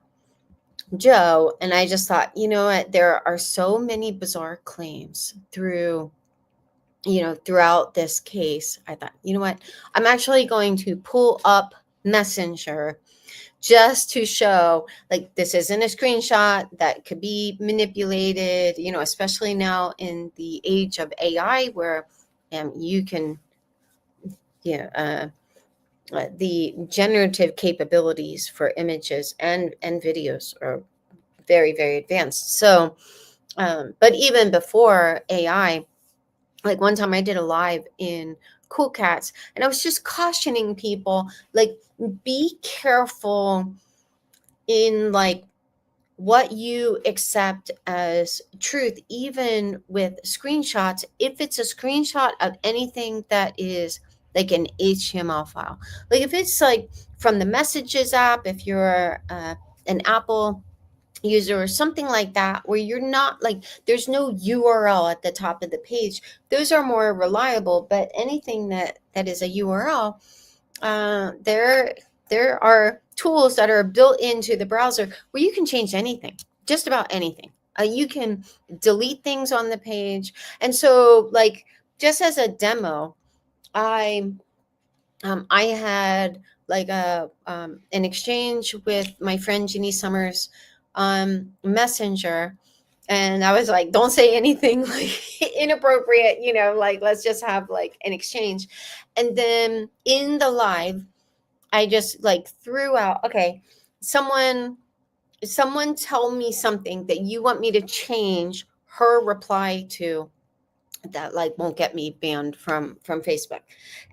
Speaker 1: Joe, and I just thought, you know what, there are so many bizarre claims throughout this case. I thought, you know what, I'm actually going to pull up Messenger just to show, like, this isn't a screenshot that could be manipulated, especially now in the age of AI, where you can, yeah, the generative capabilities for images and videos are very, very advanced. So, but even before AI, like one time I did a live in Cool Cats, and I was just cautioning people, like, be careful in, like, what you accept as truth, even with screenshots. If it's a screenshot of anything that is like an HTML file, like if it's like from the Messages app, if you're an Apple user or something like that, where you're not, like, there's no URL at the top of the page, those are more reliable. But anything that is a URL, there are tools that are built into the browser where you can change anything, just about anything. You can delete things on the page. And so, like, just as a demo, I had like an exchange with my friend Jeannie Summers on Messenger, and I was like, don't say anything like inappropriate, like, let's just have like an exchange. And then in the live, I just like threw out, okay, someone tell me something that you want me to change her reply to, that like won't get me banned from Facebook.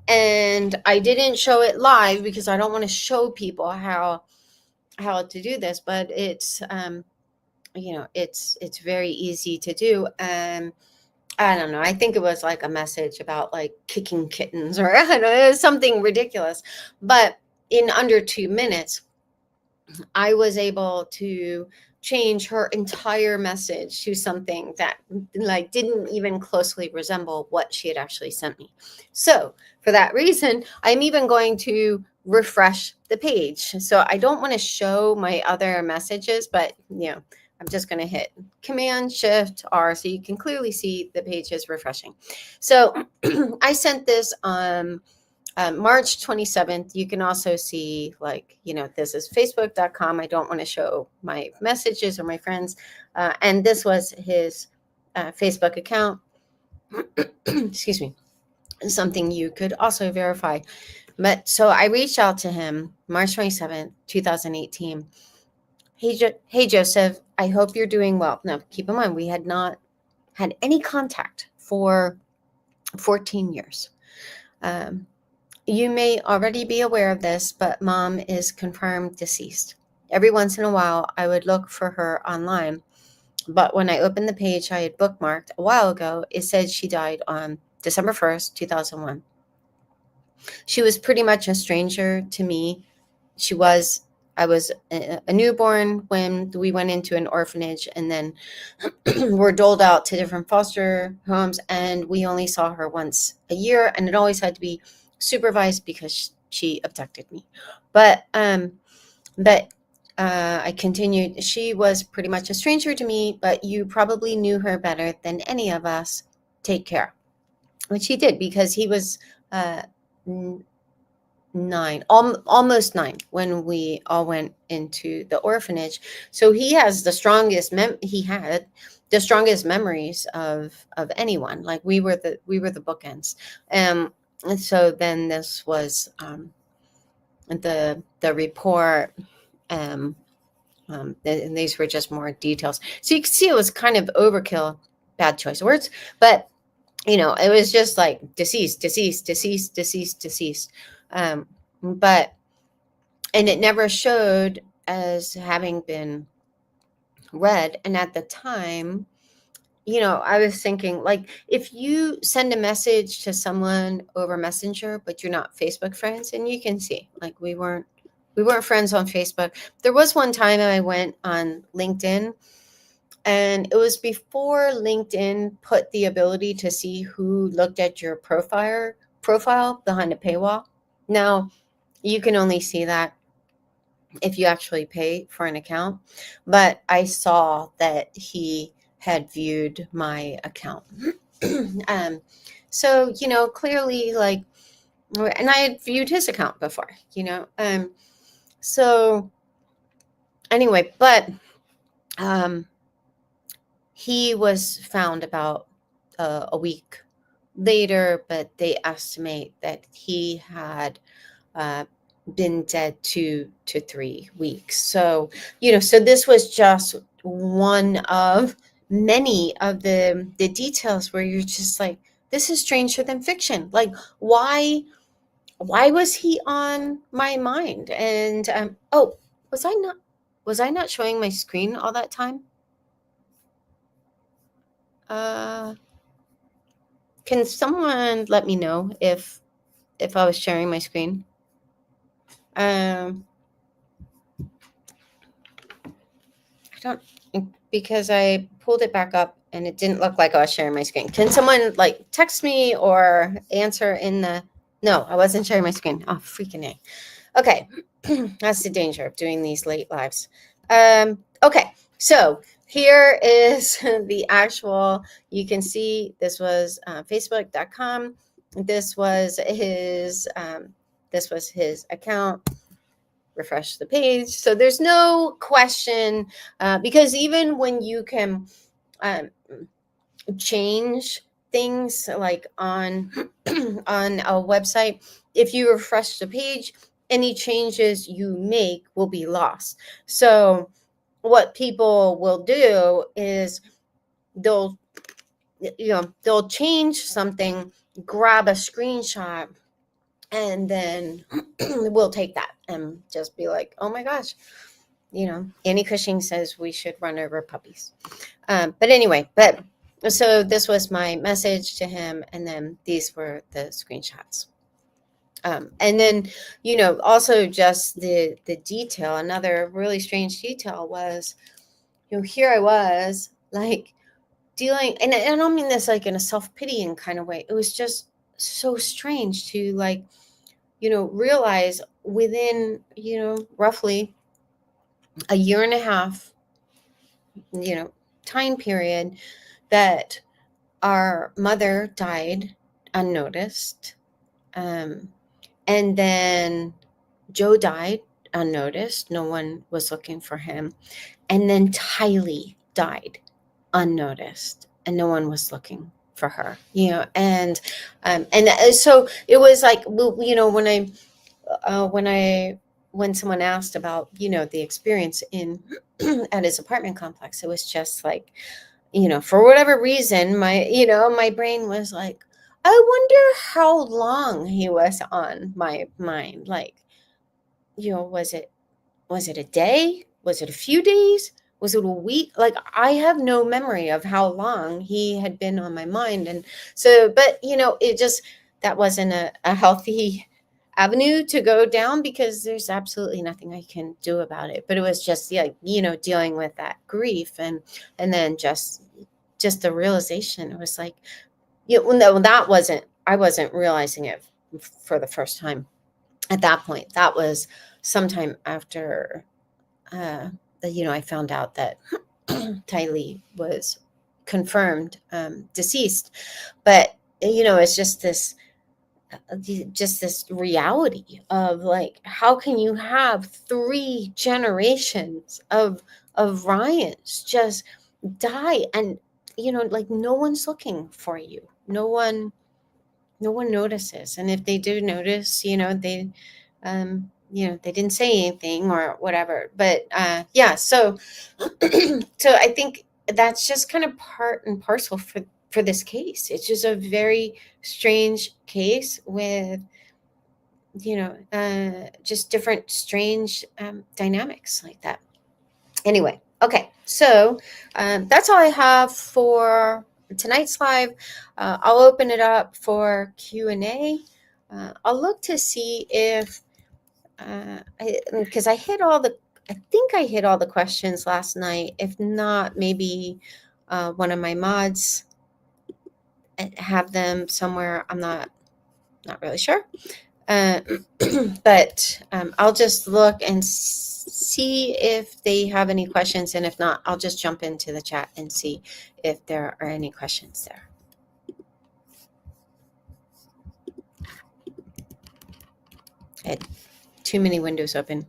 Speaker 1: And I didn't show it live because I don't want to show people how to do this, but it's very easy to do. I don't know, I think it was like a message about like kicking kittens, or I don't know, it was something ridiculous. But in under 2 minutes, I was able to change her entire message to something that like didn't even closely resemble what she had actually sent me. So for that reason, I'm even going to refresh the page. So I don't want to show my other messages, but I'm just going to hit Command Shift R so you can clearly see the page is refreshing. So I sent this on March 27th. You can also see, like, this is facebook.com. I don't want to show my messages or my friends. And this was his Facebook account. Excuse me. Something you could also verify. But so I reached out to him March 27th, 2018. Hey, Joseph, I hope you're doing well. Now, keep in mind, we had not had any contact for 14 years. You may already be aware of this, but Mom is confirmed deceased. Every once in a while, I would look for her online, but when I opened the page I had bookmarked a while ago, it said she died on December 1st, 2001. She was pretty much a stranger to me. I was a newborn when we went into an orphanage, and then were doled out to different foster homes, and we only saw her once a year, and it always had to be supervised because she abducted me. But I continued. She was pretty much a stranger to me, but you probably knew her better than any of us. Take care. Which he did, because he was uh, 9, almost 9 when we all went into the orphanage. So he has the strongest he had the strongest memories of anyone. Like, we were the bookends. And so then this was the report. And these were just more details. So you can see it was kind of overkill, bad choice of words, but it was just like deceased, deceased, deceased, deceased, deceased. But and it never showed as having been read. And at the time, I was thinking, like, if you send a message to someone over Messenger, but you're not Facebook friends, and you can see, like, we weren't friends on Facebook. There was one time I went on LinkedIn, and it was before LinkedIn put the ability to see who looked at your profile behind a paywall. Now, you can only see that if you actually pay for an account. But I saw that he had viewed my account. um, so, clearly, like, and I had viewed his account before, so anyway, but he was found about a week later, but they estimate that he had been dead 2 to 3 weeks. So, so this was just one of many of the details where you're just like, this is stranger than fiction. Like, why was he on my mind? And oh, was I not showing my screen all that time? Can someone let me know if I was sharing my screen? I don't, because I pulled it back up and it didn't look like I was sharing my screen. Can someone like text me or answer in the? No, I wasn't sharing my screen. Oh, freaking A. Okay. That's the danger of doing these late lives. Okay. So here is the actual, you can see this was facebook.com. This was his account. Refresh the page. So there's no question, because even when you can change things like on on a website, if you refresh the page, any changes you make will be lost. So what people will do is they'll they'll change something, grab a screenshot, and then we'll take that and just be like, oh my gosh, Annie Cushing says we should run over puppies. But anyway, so this was my message to him, and then these were the screenshots. And then, also just the detail, another really strange detail was, here I was like dealing, and I don't mean this like in a self-pitying kind of way. It was just so strange to like, realize within, roughly a year and a half, time period, that our mother died unnoticed. And then Joe died unnoticed. No one was looking for him. And then Tylee died unnoticed, and no one was looking for her, and so it was like, when someone asked about, the experience in at his apartment complex, it was just like, for whatever reason, my brain was like, I wonder how long he was on my mind. Like, was it a day? Was it a few days? Was it a week? Like, I have no memory of how long he had been on my mind. And so, but, it just, that wasn't a healthy avenue to go down, because there's absolutely nothing I can do about it. But it was just like, dealing with that grief, and then just the realization. It was like, no, I wasn't realizing it for the first time at that point. That was sometime after, I found out that Tylee was confirmed deceased. But, it's just this reality of like, how can you have 3 generations of Ryans just die, and like, no one's looking for you, no one notices, and if they do notice, they didn't say anything or whatever. But yeah, so so I think that's just kind of part and parcel for this case. It's just a very strange case with, just different strange dynamics like that. Anyway, okay, so that's all I have for tonight's live. I'll open it up for Q&A. I'll look to see if, because I think I hit all the questions last night. If not, maybe one of my mods have them somewhere. I'm not really sure. But I'll just look and see if they have any questions, and if not, I'll just jump into the chat and see if there are any questions there. I had too many windows open.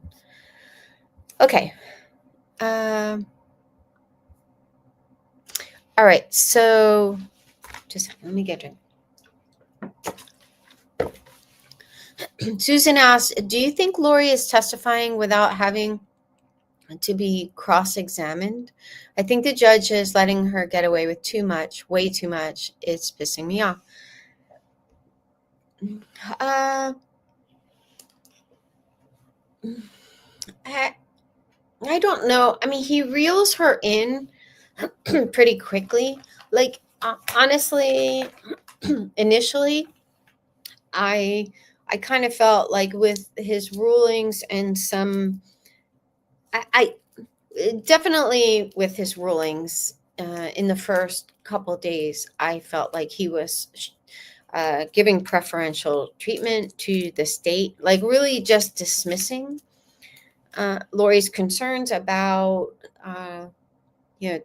Speaker 1: Okay. All right. So just let me get a drink. Susan asks, do you think Lori is testifying without having to be cross-examined? I think the judge is letting her get away with too much, way too much. It's pissing me off. I don't know. I mean, he reels her in pretty quickly. Like, honestly, initially, I kind of felt like with his rulings and some, I definitely with his rulings in the first couple of days, I felt like he was giving preferential treatment to the state, like really just dismissing Lori's concerns about,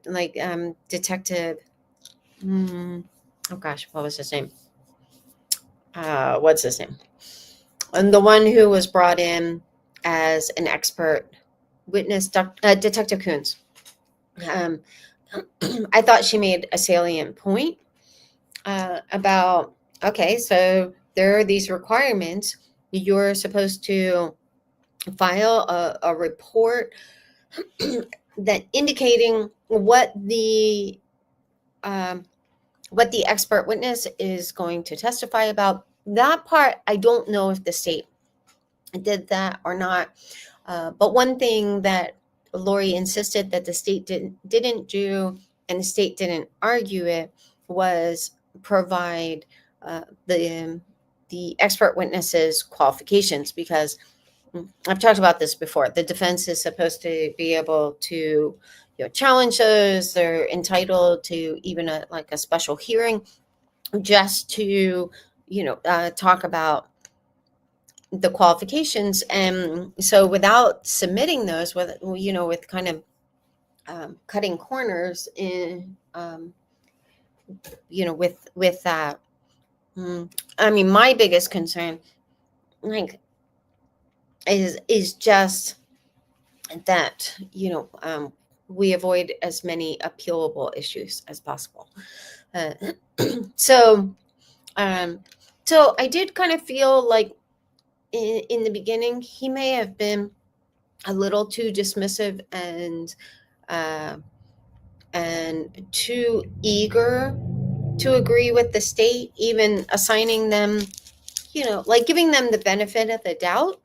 Speaker 1: like Detective, oh gosh, what was his name? What's his name? And the one who was brought in as an expert witness, Detective Coons. I thought she made a salient point about, okay, so there are these requirements. You're supposed to file a report that indicating what the expert witness is going to testify about. That part, I don't know if the state did that or not. But one thing that Lori insisted that the state didn't do, and the state didn't argue it, was provide the expert witness's qualifications, because I've talked about this before. The defense is supposed to be able to challenge those. They're entitled to even a special hearing just to talk about the qualifications. And so without submitting those, with kind of cutting corners in with that, I mean, my biggest concern is just that we avoid as many appealable issues as possible. So I did kind of feel like in the beginning he may have been a little too dismissive and too eager to agree with the state, even assigning them, giving them the benefit of the doubt,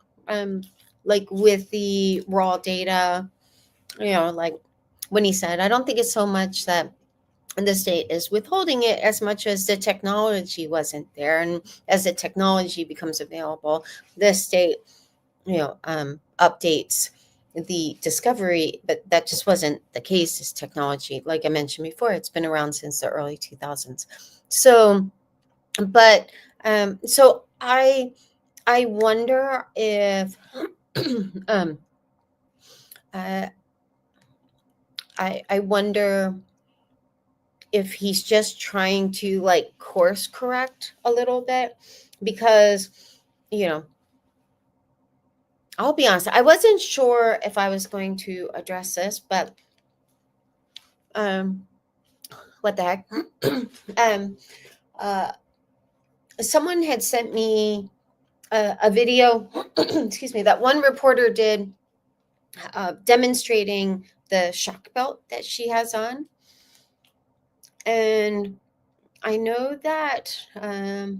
Speaker 1: like with the raw data, like when he said, I don't think it's so much that the state is withholding it as much as the technology wasn't there. And as the technology becomes available, the state, updates the discovery, but that just wasn't the case. This technology, like I mentioned before, it's been around since the early 2000s. So, but, so I wonder if, I wonder if he's just trying to course correct a little bit, because, I'll be honest, I wasn't sure if I was going to address this, but what the heck? Someone had sent me a video, excuse me, that one reporter did demonstrating the shock belt that she has on. And I know that that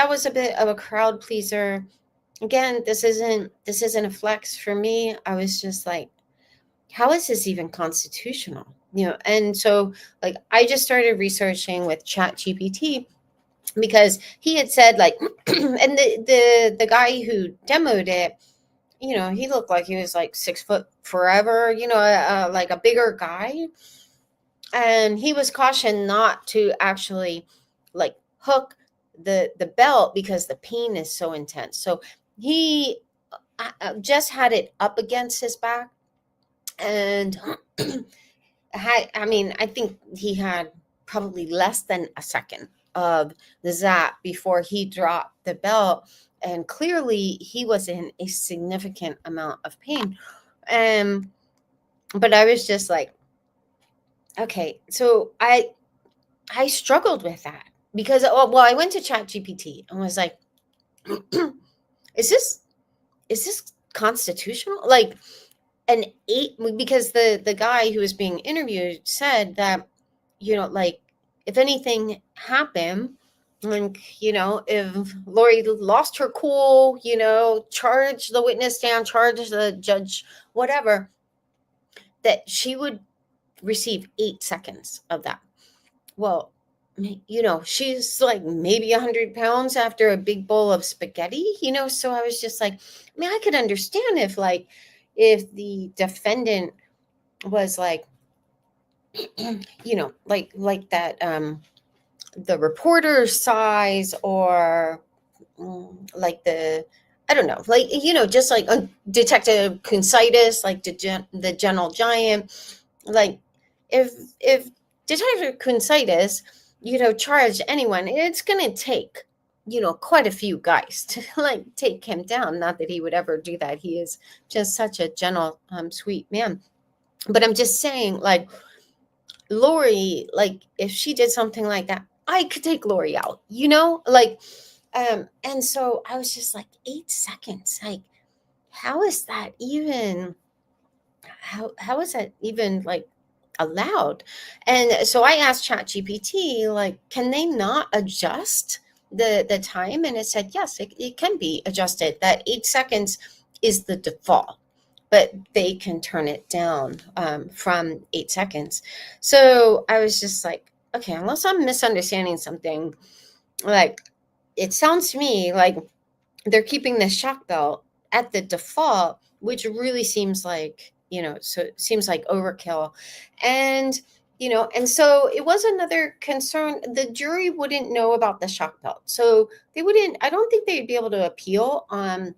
Speaker 1: was a bit of a crowd pleaser. Again, this isn't a flex for me. I was just like, how is this even constitutional? And so I just started researching with ChatGPT, because he had said and the guy who demoed it, he looked like he was 6 foot forever, like a bigger guy. And he was cautioned not to actually hook the belt because the pain is so intense. So he just had it up against his back, and I think he had probably less than a second of the zap before he dropped the belt, and clearly he was in a significant amount of pain. But I was just like, okay, so I struggled with that because, I went to Chat GPT and was like, is this constitutional? Like, an 8, because the guy who was being interviewed said that, like, if anything happened, like, if Lori lost her cool, charge the witness down, charge the judge, whatever, that she would receive 8 seconds of that. Well, she's like maybe 100 pounds after a big bowl of spaghetti, so I was just like, I could understand if the defendant was like, like that, the reporter's size, or like I don't know, like, just like a Detective Concitus, like the Gentle Giant, like if Detective Concitus, charged anyone, it's gonna take, quite a few guys to like take him down. Not that he would ever do that. He is just such a gentle, sweet man. But I'm just saying, like, Lori, like, if she did something like that, I could take Lori out, like, and so I was just like, 8 seconds, like, how is that even, how is that even like allowed? And so I asked ChatGPT, like, can they not adjust the time? And it said, yes, it can be adjusted, that 8 seconds is the default, but they can turn it down, from 8 seconds. So I was just like, okay, unless I'm misunderstanding something, like, it sounds to me like they're keeping the shock belt at the default, which really seems like, so it seems like overkill. And, and so it was another concern. The jury wouldn't know about the shock belt. So I don't think they'd be able to appeal on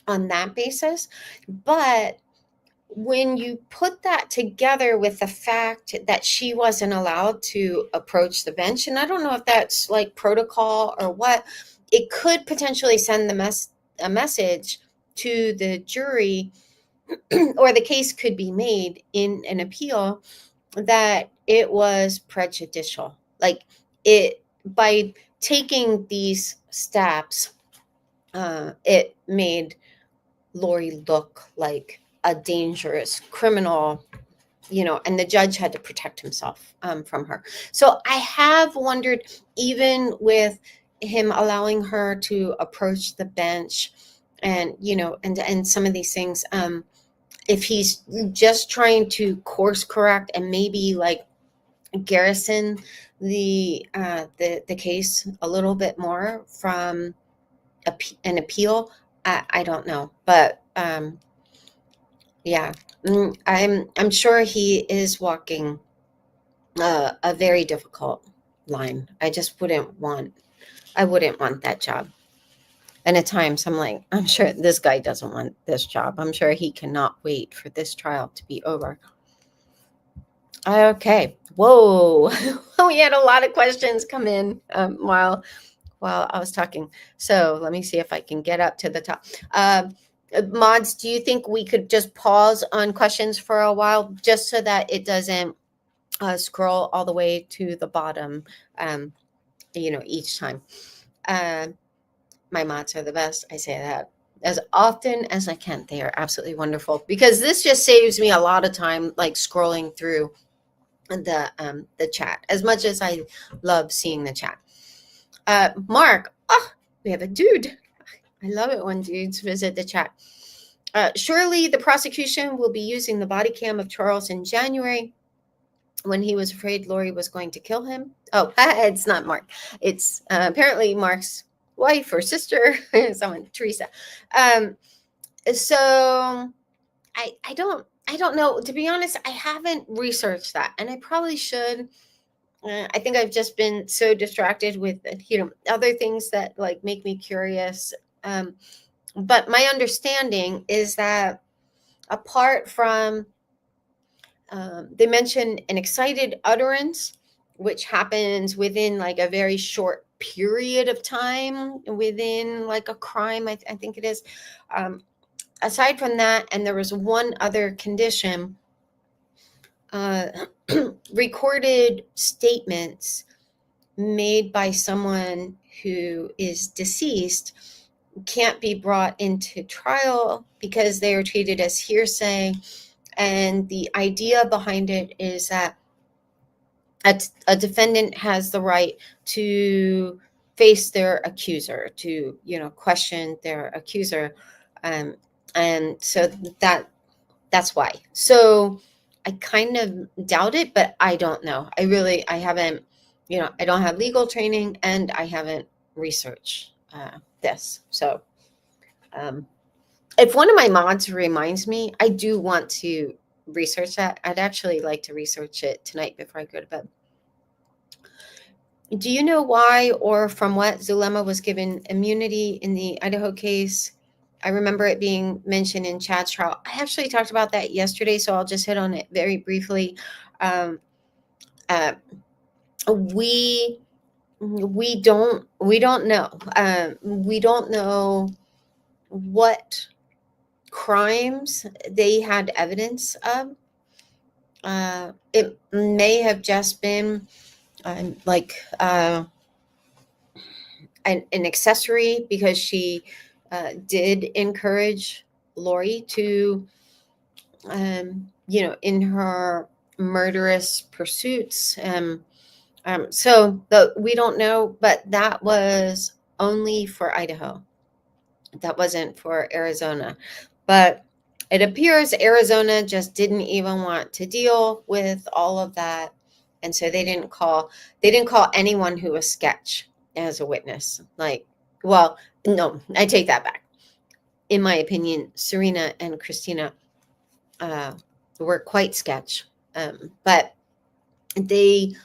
Speaker 1: that basis. But when you put that together with the fact that she wasn't allowed to approach the bench, and I don't know if that's like protocol or what, it could potentially send a message to the jury, or the case could be made in an appeal that it was prejudicial. Like, it, by taking these steps, it made Lori look like a dangerous criminal, and the judge had to protect himself, from her. So I have wondered, even with him allowing her to approach the bench, and, and some of these things, if he's just trying to course correct and maybe like garrison the case a little bit more from an appeal. I don't know, but yeah, I'm sure he is walking a very difficult line. I wouldn't want that job. And at times I'm like, I'm sure this guy doesn't want this job. I'm sure he cannot wait for this trial to be over. Okay. Whoa. We had a lot of questions come in, while I was talking. So let me see if I can get up to the top. Mods, do you think we could just pause on questions for a while, just so that it doesn't scroll all the way to the bottom, each time? My mods are the best. I say that as often as I can. They are absolutely wonderful, because this just saves me a lot of time, like scrolling through the chat, as much as I love seeing the chat. Mark, we have a dude. I love it when dudes visit the chat. Surely the prosecution will be using the body cam of Charles in January, when he was afraid Lori was going to kill him. Oh, it's not Mark. It's apparently Mark's wife or sister, someone, Teresa. So I don't know. To be honest, I haven't researched that, and I probably should. I think I've just been so distracted with, other things that like make me curious. But my understanding is that apart from, they mention an excited utterance, which happens within like a very short period of time within like a crime, I think it is. Aside from that, and there was one other condition, uh, recorded statements made by someone who is deceased can't be brought into trial because they are treated as hearsay. And the idea behind it is that a defendant has the right to face their accuser, to question their accuser, um, and so that's why. So I kind of doubt it, but I don't know. I haven't, I don't have legal training, and I haven't researched this. So um, if one of my mods reminds me, I do want to research that. I'd actually like to research it tonight before I go to bed. Do you know why or from what Zulema was given immunity in the Idaho case? I remember it being mentioned in Chad's trial. I actually talked about that yesterday, so I'll just hit on it very briefly. Um, uh, we we don't know. We don't know what crimes they had evidence of. It may have just been like an accessory because she did encourage Lori to, in her murderous pursuits. We don't know, but that was only for Idaho. That wasn't for Arizona. But it appears Arizona just didn't even want to deal with all of that. And so they didn't call anyone who was sketch as a witness. Like, well, no, I take that back. In my opinion, Serena and Christina were quite sketch. But they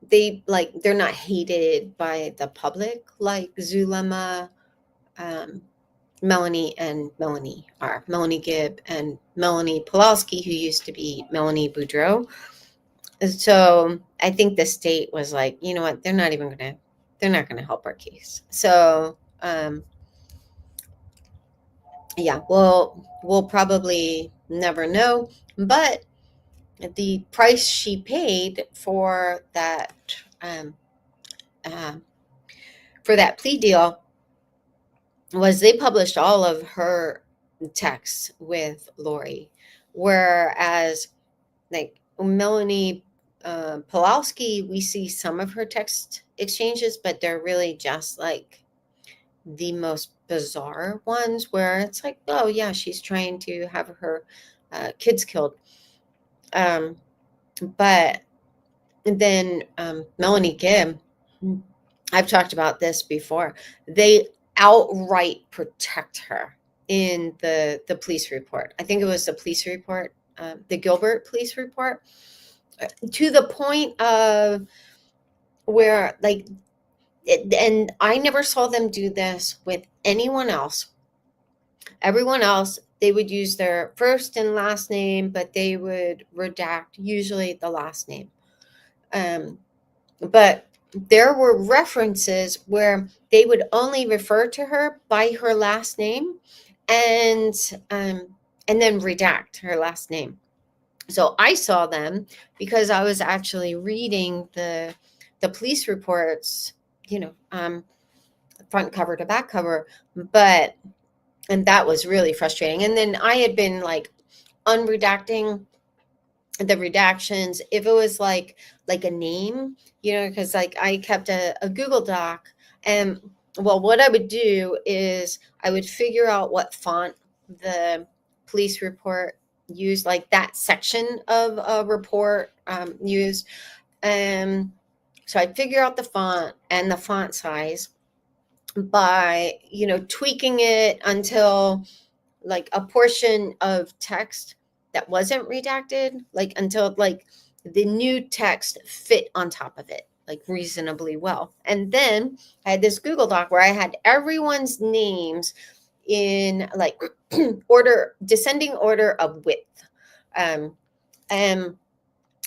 Speaker 1: they're not hated by the public like Zulema, Melanie and Melanie are. Melanie Gibb and Melanie Pulowski, who used to be Melanie Boudreau. So I think the state was like, you know what, they're not gonna help our case. So yeah, we'll probably never know. But the price she paid um, uh, for that plea deal was they published all of her texts with Lori, whereas like Melanie Pulowski, we see some of her text exchanges, but they're really just like the most bizarre ones where it's like, oh yeah, she's trying to have her kids killed. But then Melanie Gibb, I've talked about this before. They outright protect her in the police report. I think it was the police report, the Gilbert police report, to the point of where and I never saw them do this with anyone else. Everyone else, they would use their first and last name, but they would redact usually the last name. But there were references where they would only refer to her by her last name, and then redact her last name. So I saw them because I was actually reading the police reports, front cover to back cover, and that was really frustrating. And then I had been like unredacting the redactions if it was like a name, because like I kept a Google Doc, and well, what I would do is I would figure out what font the police report used, like that section of a report used. So I'd figure out the font and the font size by tweaking it until like a portion of text that wasn't redacted, like until like the new text fit on top of it like reasonably well. And then I had this Google Doc where I had everyone's names in like order, descending order of width. Um, and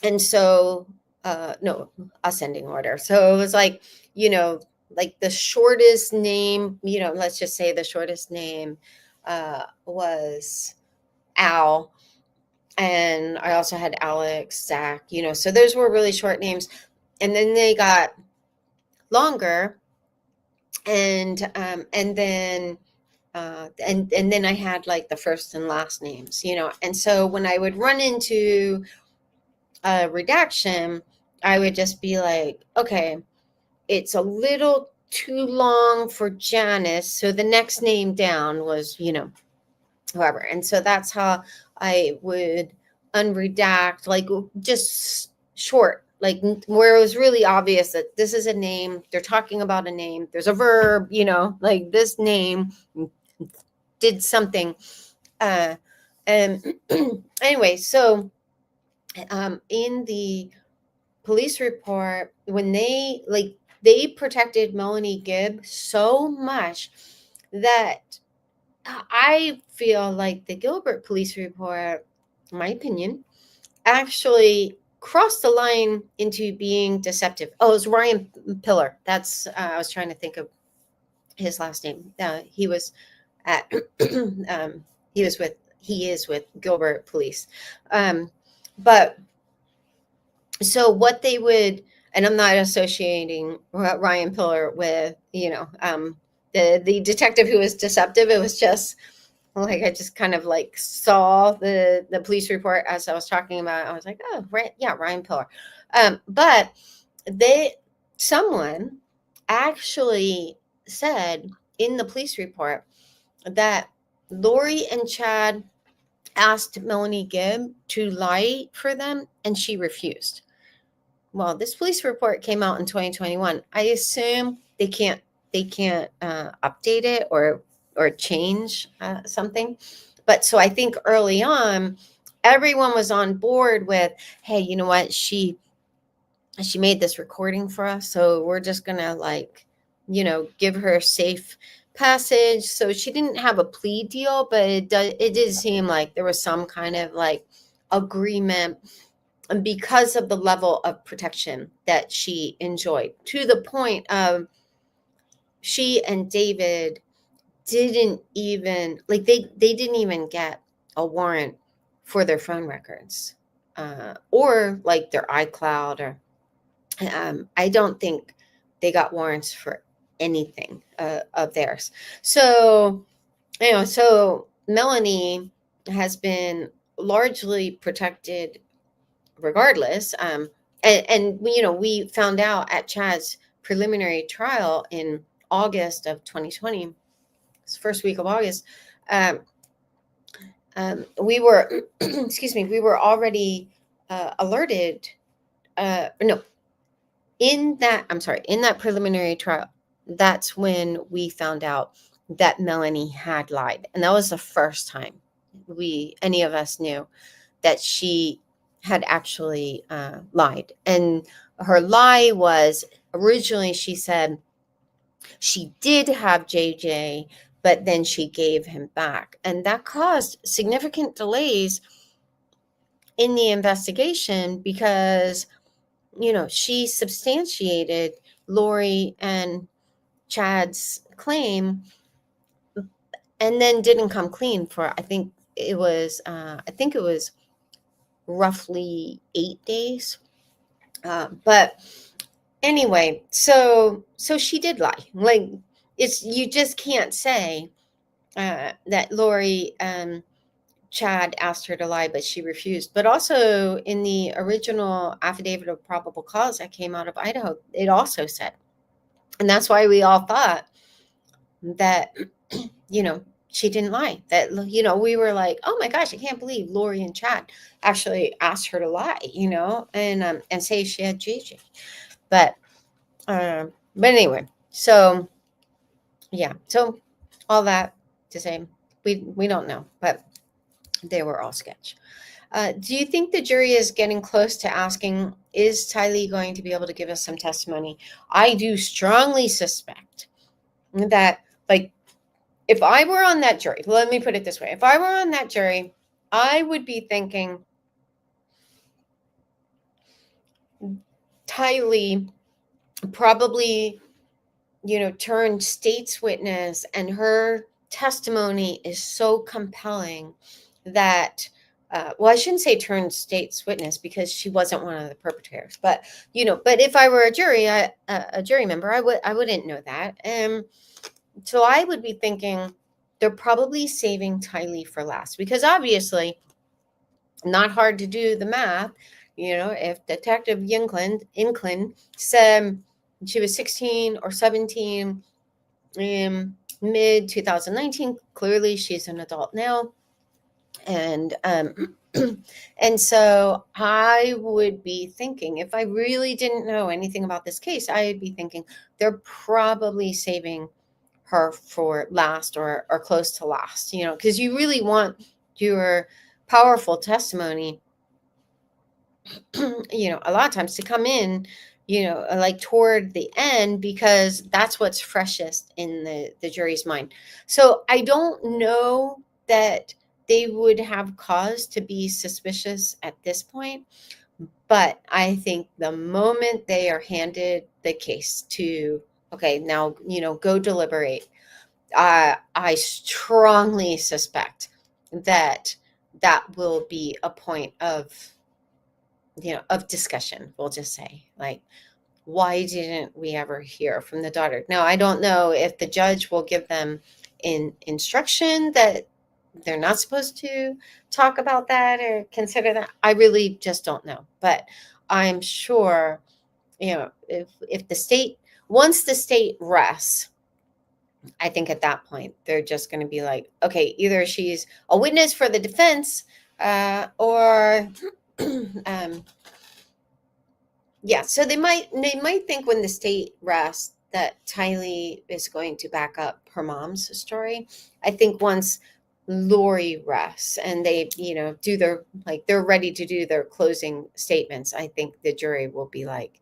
Speaker 1: and so no, ascending order. So it was like, like the shortest name, let's just say the shortest name was Al. And I also had Alex, Zach, so those were really short names. And then they got longer, and then and then I had like the first and last names, and so when I would run into a redaction, I would just be like, okay, it's a little too long for Janice, so the next name down was, whoever. And so that's how I would unredact, like just short, like where it was really obvious that this is a name, they're talking about a name, there's a verb, like this name did something. And anyway, so in the police report, when they protected Melanie Gibb so much that I feel like the Gilbert police report, in my opinion, actually crossed the line into being deceptive. Oh, it was Ryan Pillar. That's I was trying to think of his last name. He was at he is with Gilbert police. But so what they would, and I'm not associating Ryan Pillar with, the detective who was deceptive. It was just like I just kind of like saw the police report as I was talking about it. I was like, oh, right, yeah, Ryan Pillar. But someone actually said in the police report that Lori and Chad asked Melanie Gibb to lie for them, and she refused. Well, this police report came out in 2021. I assume they can't update it or change something. But so I think early on, everyone was on board with, hey, you know what? She made this recording for us, so we're just gonna give her safe passage. So she didn't have a plea deal, but it did seem like there was some kind of like agreement because of the level of protection that she enjoyed, to the point of she and David didn't even they didn't even get a warrant for their phone records, or like their iCloud, or I don't think they got warrants for anything of theirs. So so Melanie has been largely protected regardless. And we found out at Chad's preliminary trial in August of 2020, first week of August, we were, excuse me, we were already alerted. No, in that preliminary trial, that's when we found out that Melanie had lied. And that was the first time any of us knew that she had actually lied. And her lie was, originally she said she did have JJ, but then she gave him back. And that caused significant delays in the investigation because, she substantiated Lori and Chad's claim and then didn't come clean for, I think it was roughly 8 days. But anyway, so she did lie. Like, you just can't say that Lori Chad asked her to lie, but she refused. But also in the original affidavit of probable cause that came out of Idaho, it also said, and that's why we all thought that, she didn't lie. That, we were like, oh my gosh, I can't believe Lori and Chad actually asked her to lie, and say she had JJ. But anyway, so yeah, so all that to say, we don't know, but they were all sketch. Do you think the jury is getting close to asking, is Tylee going to be able to give us some testimony? I do strongly suspect that, like, if I were on that jury, let me put it this way. If I were on that jury, I would be thinking Tylee probably, turned state's witness, and her testimony is so compelling that, well, I shouldn't say turned state's witness because she wasn't one of the perpetrators, but but if I were a jury member, I wouldn't know that. So I would be thinking they're probably saving Tylee for last, because obviously not hard to do the math. If Detective Inklin said she was 16 or 17 in mid 2019, clearly she's an adult now. And and so I would be thinking, if I really didn't know anything about this case, I would be thinking they're probably saving her for last, or close to last, because you really want your powerful testimony a lot of times to come in, like toward the end, because that's what's freshest in the jury's mind. So I don't know that they would have cause to be suspicious at this point, but I think the moment they are handed the case to, okay, now, go deliberate, I strongly suspect that that will be a point of discussion. We'll just say, like, why didn't we ever hear from the daughter? Now, I don't know if the judge will give them instruction that they're not supposed to talk about that or consider that. I really just don't know. But I'm sure, if the state, once the state rests, I think at that point they're just going to be like, okay, either she's a witness for the defense, or yeah, so they might think when the state rests that Tylee is going to back up her mom's story. I think once Lori rests and they, do their, like, they're ready to do their closing statements, I think the jury will be like,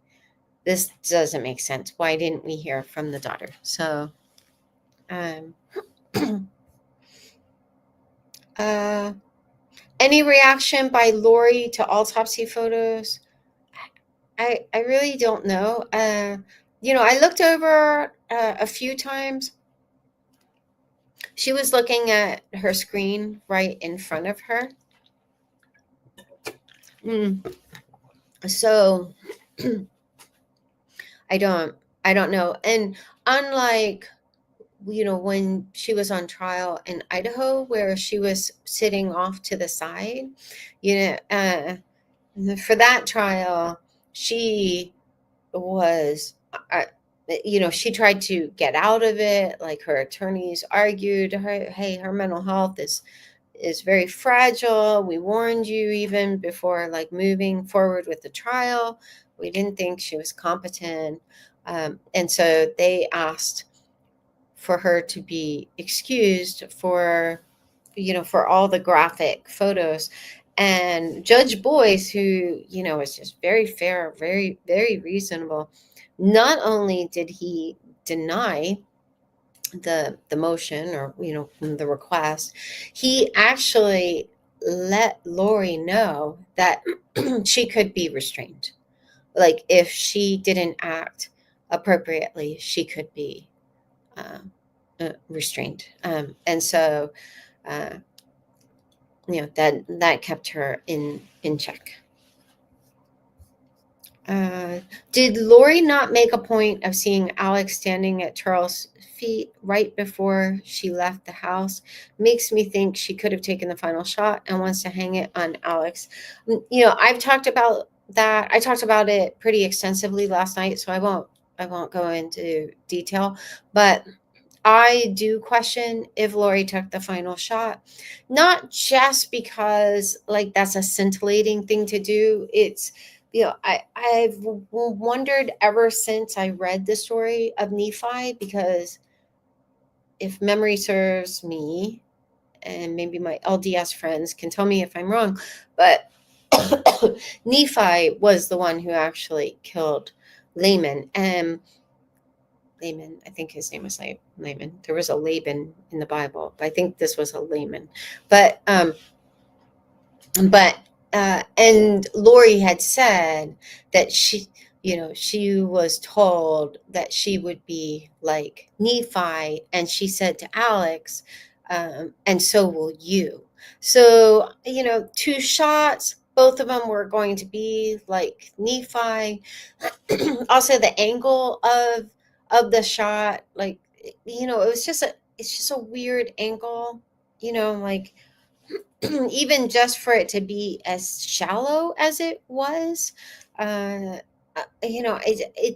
Speaker 1: this doesn't make sense. Why didn't we hear from the daughter? So, um, any reaction by Lori to autopsy photos? I really don't know. I looked over a few times. She was looking at her screen right in front of her. So I don't know. And unlike, when she was on trial in Idaho, where she was sitting off to the side, for that trial, she was, she tried to get out of it. Like, her attorneys argued, hey, her mental health is very fragile. We warned you even before, like, moving forward with the trial. We didn't think she was competent. And so they asked for her to be excused for all the graphic photos. And Judge Boyce, who, is just very fair, very, very reasonable, not only did he deny the motion, or, the request, he actually let Lori know that she could be restrained. Like, if she didn't act appropriately, she could be restrained. And so, that kept her in check. Did Lori not make a point of seeing Alex standing at Charles' feet right before she left the house? Makes me think she could have taken the final shot and wants to hang it on Alex. I've talked about that. I talked about it pretty extensively last night, so I won't go into detail, but I do question if Lori took the final shot, not just because, like, that's a scintillating thing to do. It's, I've wondered ever since I read the story of Nephi, because if memory serves me, and maybe my LDS friends can tell me if I'm wrong, but Nephi was the one who actually killed Laman. And Laban. I think his name was Laban. There was a Laban in the Bible, but I think this was a Laman. But but and Lori had said that she was told that she would be like Nephi, and she said to Alex, and so will you. So, two shots, both of them were going to be like Nephi. Also, the angle of the shot, like, it's just a weird angle, like, even just for it to be as shallow as it was, it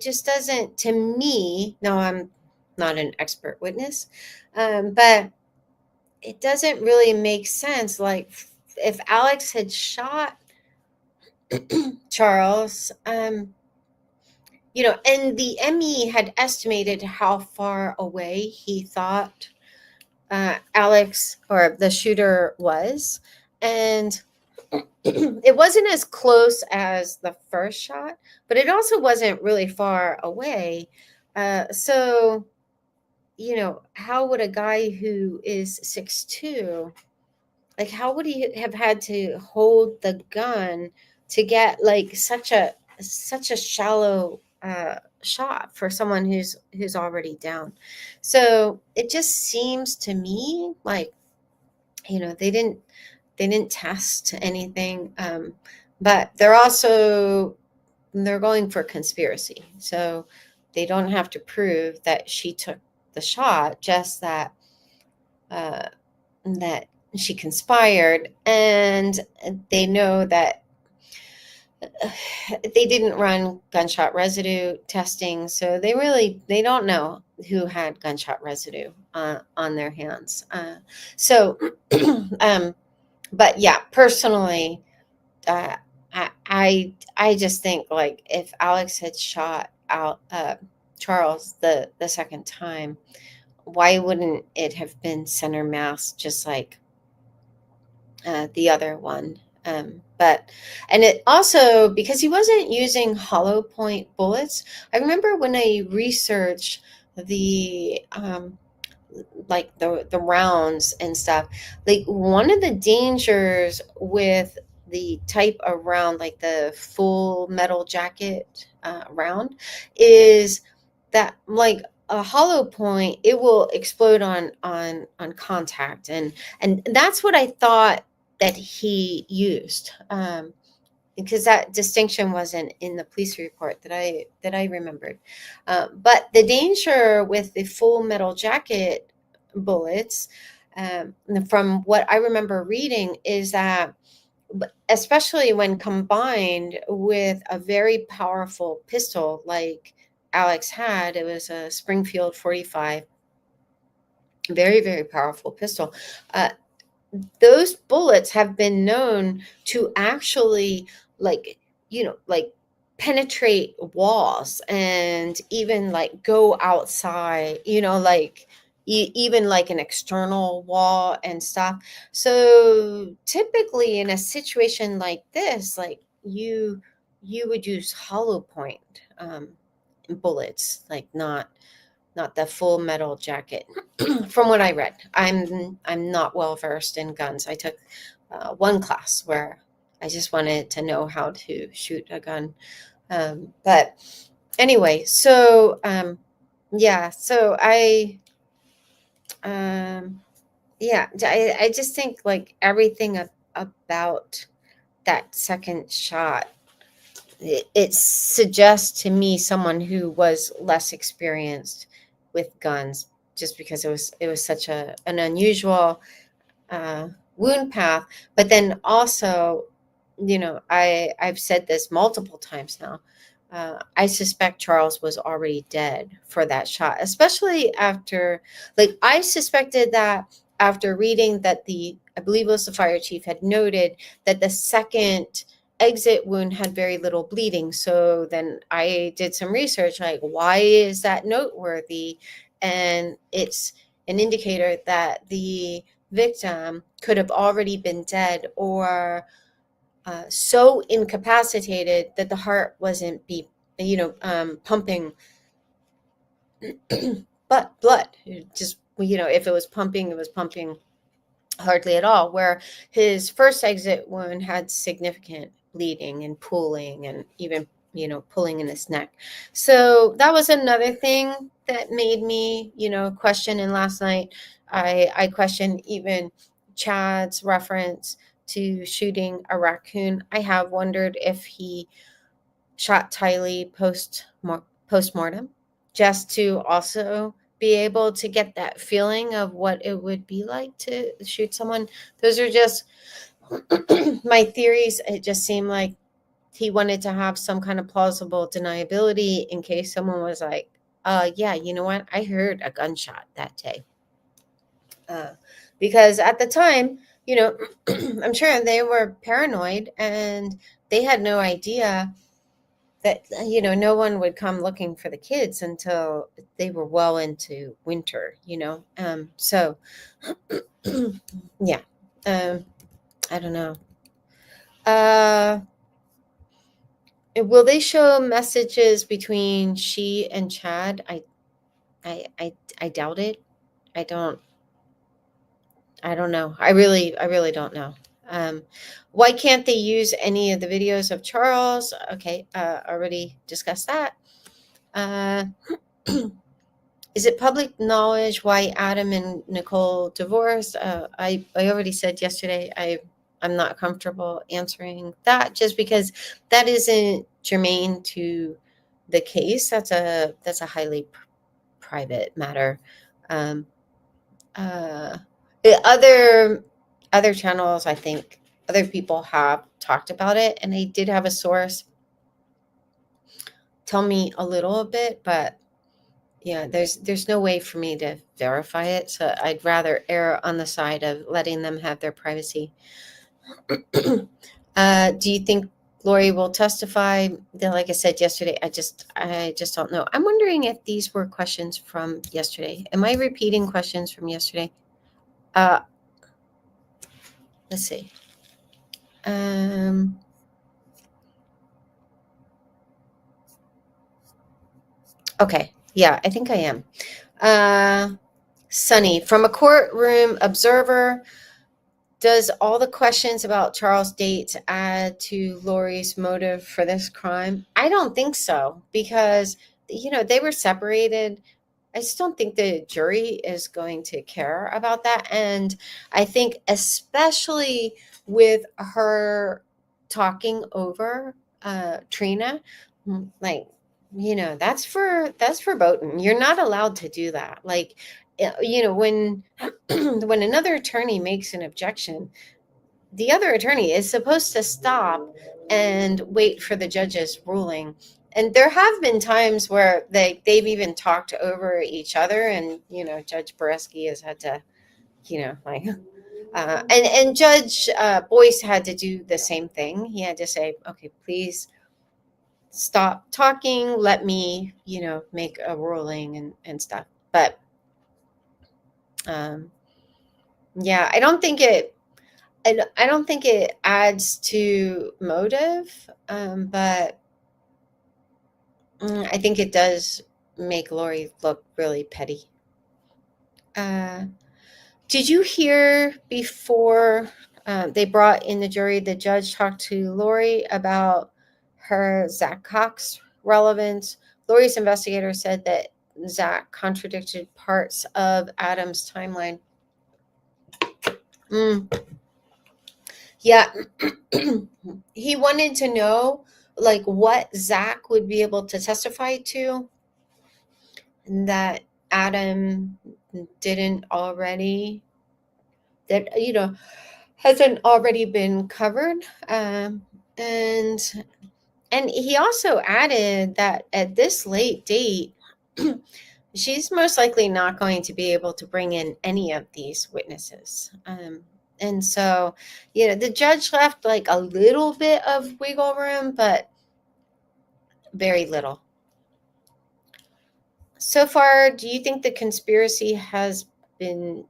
Speaker 1: just doesn't, to me. No, I'm not an expert witness, but it doesn't really make sense. Like, if Alex had shot Charles, and the ME had estimated how far away he thought Alex, or the shooter, was. And it wasn't as close as the first shot, but it also wasn't really far away. So, how would a guy who is 6'2", like, how would he have had to hold the gun to get like such a shallow shot for someone who's already down? So it just seems to me like, they didn't test anything, but they're going for conspiracy. So they don't have to prove that she took the shot, just that she conspired, and they know that they didn't run gunshot residue testing, so they don't know who had gunshot residue on their hands. So but yeah, personally, uh, I just think, like, if Alex had shot out Charles the second time, why wouldn't it have been center mass, just like the other one? And it also, because he wasn't using hollow point bullets. I remember when I researched the like the rounds and stuff, like, one of the dangers with the type of round, like the full metal jacket round, is that, like, a hollow point, it will explode on contact, and that's what I thought that he used, because that distinction wasn't in the police report that I remembered. But the danger with the full metal jacket bullets, from what I remember reading, is that, especially when combined with a very powerful pistol like Alex had, it was a Springfield 45, very, very powerful pistol. Those bullets have been known to actually, like, like, penetrate walls, and even like go outside, like, even like an external wall and stuff. So typically in a situation like this, like, you would use hollow point bullets, like, not the full metal jacket. From what I read, I'm not well versed in guns. I took one class where I just wanted to know how to shoot a gun. But anyway, so yeah, so I just think, like, everything about that second shot, it suggests to me someone who was less experienced with guns, just because it was such an unusual uh, wound path. But then also, I've said this multiple times now. I suspect Charles was already dead for that shot, especially after, like, I suspected that after reading that I believe it was the fire chief, had noted that the second exit wound had very little bleeding. So then I did some research, like, why is that noteworthy? And it's an indicator that the victim could have already been dead, or so incapacitated that the heart wasn't pumping but blood, just, if it was pumping, it was pumping hardly at all. Where his first exit wound had significant bleeding and pooling, and even, pulling in his neck. So that was another thing that made me, question. And last night, I questioned even Chad's reference to shooting a raccoon. I have wondered if he shot Tylee post mortem, just to also be able to get that feeling of what it would be like to shoot someone. Those are just my theories. It just seemed like he wanted to have some kind of plausible deniability in case someone was like, yeah, you know what? I heard a gunshot that day. Because at the time, I'm sure they were paranoid, and they had no idea that, no one would come looking for the kids until they were well into winter. So yeah. I don't know. uh will they show messages between she and Chad? I doubt it. I don't i don't know. I really don't know. Why can't they use any of the videos of Charles? Okay, already discussed that. uh Is it public knowledge why Adam and Nicole divorced? I already said yesterday I'm not comfortable answering that, just because that isn't germane to the case. That's a highly private matter. Um, the other channels, I think other people have talked about it, and I did have a source tell me a little bit, but yeah, there's no way for me to verify it, so I'd rather err on the side of letting them have their privacy. Do you think Lori will testify? Like I said yesterday, I just don't know. I'm wondering if these were questions from yesterday. Am I repeating questions from yesterday? Uh, let's see. Um, okay, yeah, I think I am. Sunny, from a courtroom observer, does all the questions about Charles' dates add to Lori's motive for this crime? I don't think so, because they were separated. I just don't think the jury is going to care about that. And I think especially with her talking over Trina, like, that's verboten. You're not allowed to do that. Like, when when another attorney makes an objection, the other attorney is supposed to stop and wait for the judge's ruling. And there have been times where they've even talked over each other, and Judge Boreski has had to, like, and Judge Boyce had to do the same thing. He had to say, okay, please stop talking, let me, make a ruling, and stuff. But um yeah, I don't think it adds to motive, but I think it does make Lori look really petty. Uh, did you hear before they brought in the jury, the judge talked to Lori about her Zach Cox relevance? Lori's investigator said that Zach contradicted parts of Adam's timeline. Mm, yeah. He wanted to know, like, what Zach would be able to testify to that Adam didn't already, that hasn't already been covered. And he also added that at this late date, she's most likely not going to be able to bring in any of these witnesses. And so, the judge left like a little bit of wiggle room, but very little. So far, do you think the conspiracy has been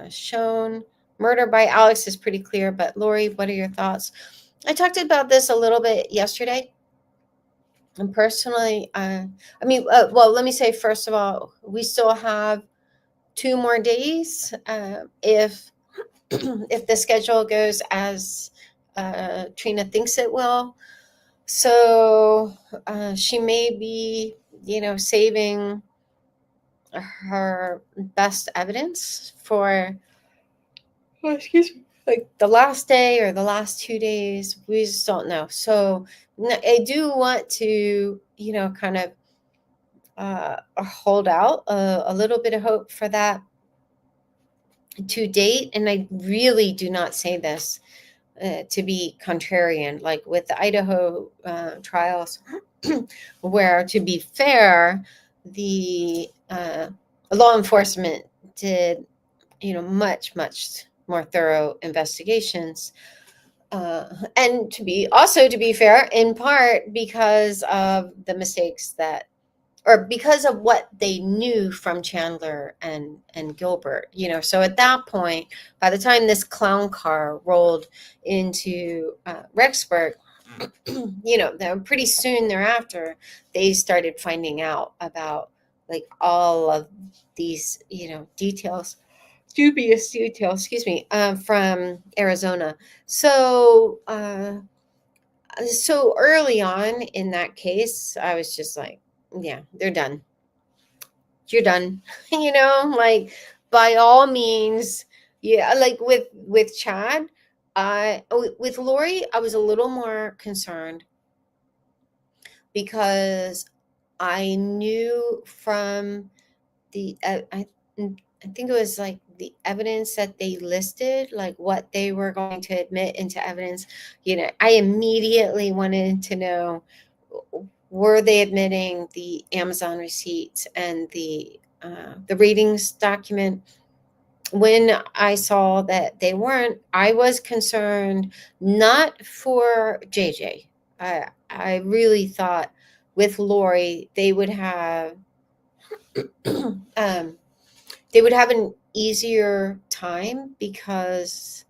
Speaker 1: shown? Murder by Alex is pretty clear, but Lori, what are your thoughts? I talked about this a little bit yesterday. And personally, well, let me say, first of all, we still have 2 more days, if if the schedule goes as Trina thinks it will. So she may be, saving her best evidence for, oh, excuse me, like the last day or the last 2 days. We just don't know. So I do want to, kind of hold out a little bit of hope for that to date. And I really do not say this to be contrarian, like with the Idaho trials, where, to be fair, the law enforcement did, much, much more thorough investigations. And to be fair, in part because of the mistakes that, or because of what they knew from Chandler and Gilbert, So at that point, by the time this clown car rolled into Rexburg, then pretty soon thereafter, they started finding out about, like, all of these, details, dubious details, excuse me, from Arizona. So early on in that case, I was just like, yeah, they're done. You're done. Like, by all means. Yeah, like with Chad, with Lori, I was a little more concerned because I knew from the I think it was like the evidence that they listed, like what they were going to admit into evidence. I immediately wanted to know, were they admitting the Amazon receipts and the ratings document? When I saw that they weren't, I was concerned, not for JJ. I really thought with Lori um, they would have an easier time because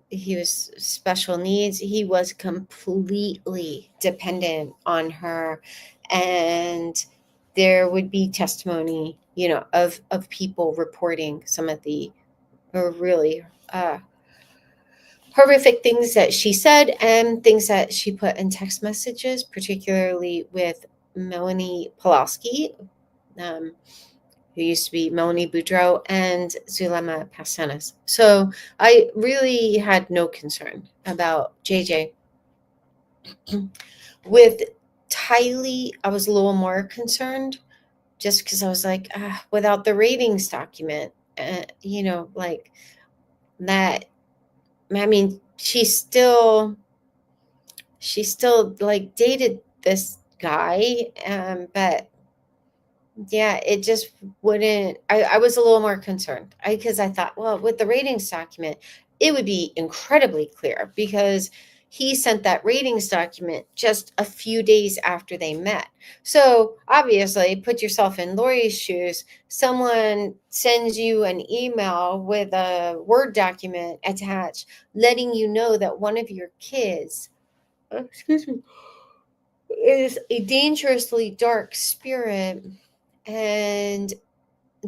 Speaker 1: he was special needs. He was completely dependent on her, and there would be testimony, of people reporting some of the really horrific things that she said and things that she put in text messages, particularly with Melanie Pulaski, um, who used to be Melanie Boudreau, and Zulema Pasanas. So I really had no concern about JJ. With Tylee, I was a little more concerned, just because I was like, without the ratings document, like that. I mean, she still like dated this guy, but yeah, it just wouldn't. I was a little more concerned, because I thought, well, with the ratings document, it would be incredibly clear, because he sent that ratings document just a few days after they met. So obviously, put yourself in Lori's shoes. Someone sends you an email with a Word document attached, letting you know that one of your kids, excuse me, is a dangerously dark spirit, and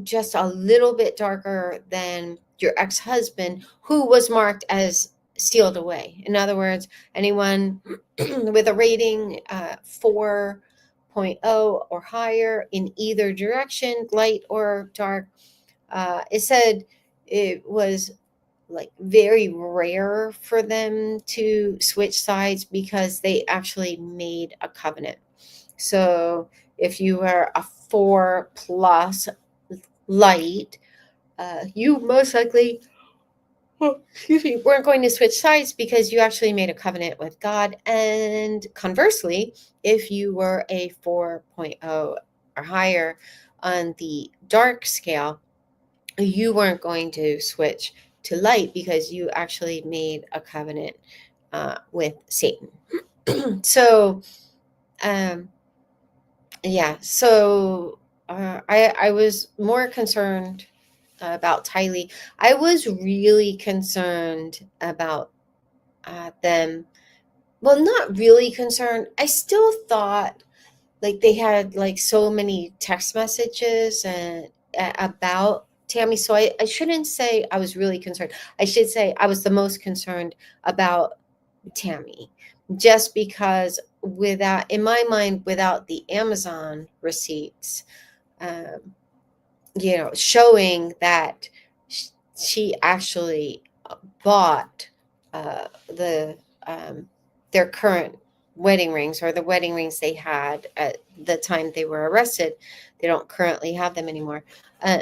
Speaker 1: just a little bit darker than your ex-husband, who was marked as sealed away. In other words, anyone with a rating 4.0 or higher in either direction, light or dark, it said it was like very rare for them to switch sides because they actually made a covenant. So if you were a 4 plus light, you most likely, excuse me, weren't going to switch sides because you actually made a covenant with God. And conversely, if you were a 4.0 or higher on the dark scale, you weren't going to switch to light because you actually made a covenant with Satan. So, um, yeah, so I was more concerned about Tylee. I was really concerned about them well, not really concerned. I still thought like they had like so many text messages and about Tammy. So I shouldn't say I was really concerned. I should say I was the most concerned about Tammy, just because without, in my mind, without the Amazon receipts, um, showing that she actually bought the their current wedding rings, or the wedding rings they had at the time they were arrested. They don't currently have them anymore. Uh,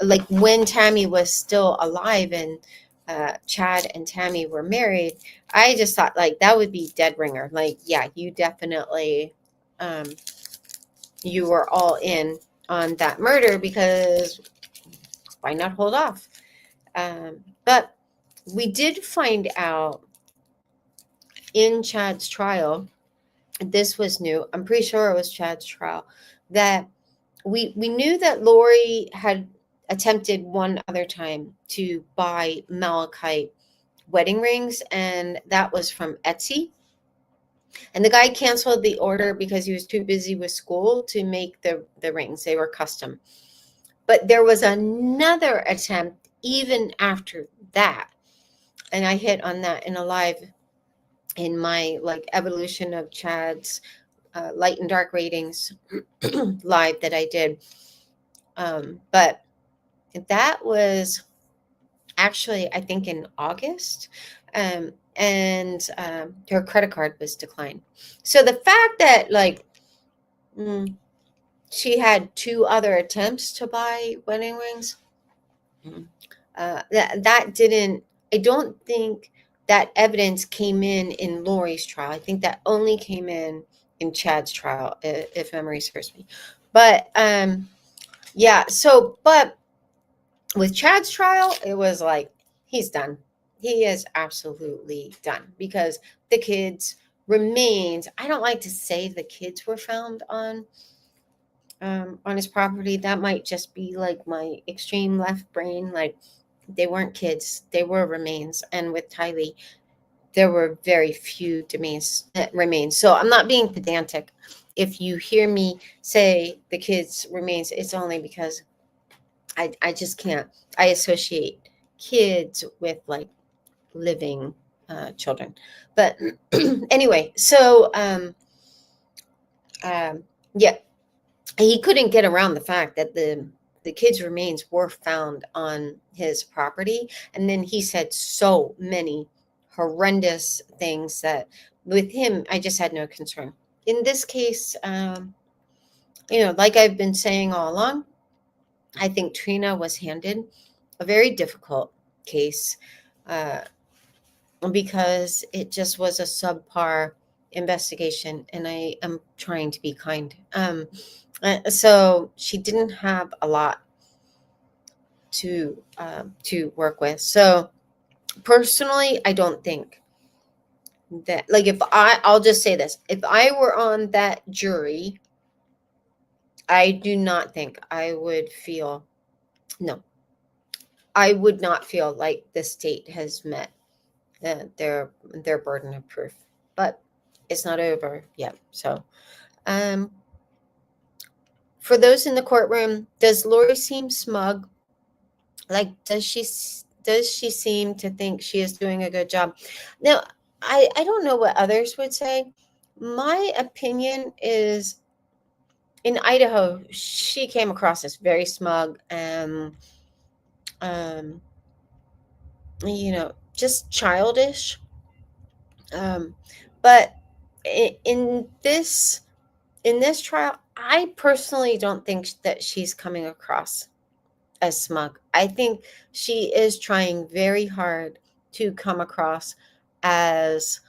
Speaker 1: like when Tammy was still alive and Chad and Tammy were married, I just thought like that would be dead ringer. Like, yeah, you definitely, um, you were all in on that murder, because why not hold off? But we did find out in Chad's trial, this was new. I'm pretty sure it was Chad's trial, that we knew that Lori had attempted one other time to buy malachite wedding rings, and that was from Etsy. And the guy canceled the order because he was too busy with school to make the rings. They were custom. But there was another attempt even after that. And I hit on that in a live in my like evolution of Chad's light and dark ratings live that I did. But that was actually, I think, in August. And her credit card was declined. So the fact that like she had two other attempts to buy wedding rings, that didn't, I don't think that evidence came in Lori's trial. I think that only came in Chad's trial, if memory serves me. But yeah, so but with Chad's trial, it was like he's done. He is absolutely done, because the kids remains. I don't like to say the kids were found on his property. That might just be like my extreme left brain. Like, they weren't kids, they were remains. And with Tylee, there were very few remains. So I'm not being pedantic. If you hear me say the kids remains, it's only because I just can't. I associate kids with like living children. But anyway, so yeah, he couldn't get around the fact that the kids' remains were found on his property. And then he said so many horrendous things that with him, I just had no concern. In this case, like I've been saying all along, I think Trina was handed a very difficult case, uh, because it just was a subpar investigation, and I am trying to be kind. So she didn't have a lot to work with. So personally, I don't think that, like, I'll just say this: if I were on that jury, I do not think I would feel, no, I would not feel like the state has met their burden of proof. But it's not over yet. So, um, for those in the courtroom, does Lori seem smug? Like, does she seem to think she is doing a good job? Now, I don't know what others would say. My opinion is, in Idaho, she came across as very smug and um just childish. Um, but in this trial, I personally don't think that she's coming across as smug. I think she is trying very hard to come across as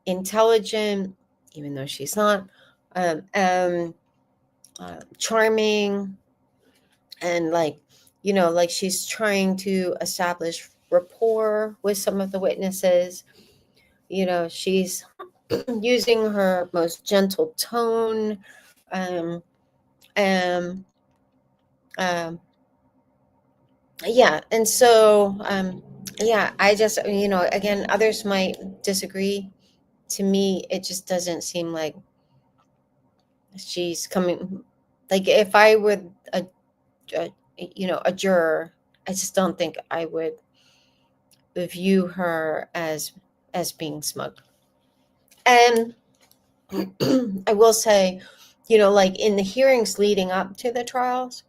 Speaker 1: intelligent, even though she's not, um, um, charming, and like she's trying to establish rapport with some of the witnesses. She's using her most gentle tone, um, and yeah, and so yeah, I just, again, others might disagree. to me, it just doesn't seem like she's coming. Like if I were a juror, I just don't think I would view her as being smug. And I will say, like in the hearings leading up to the trials,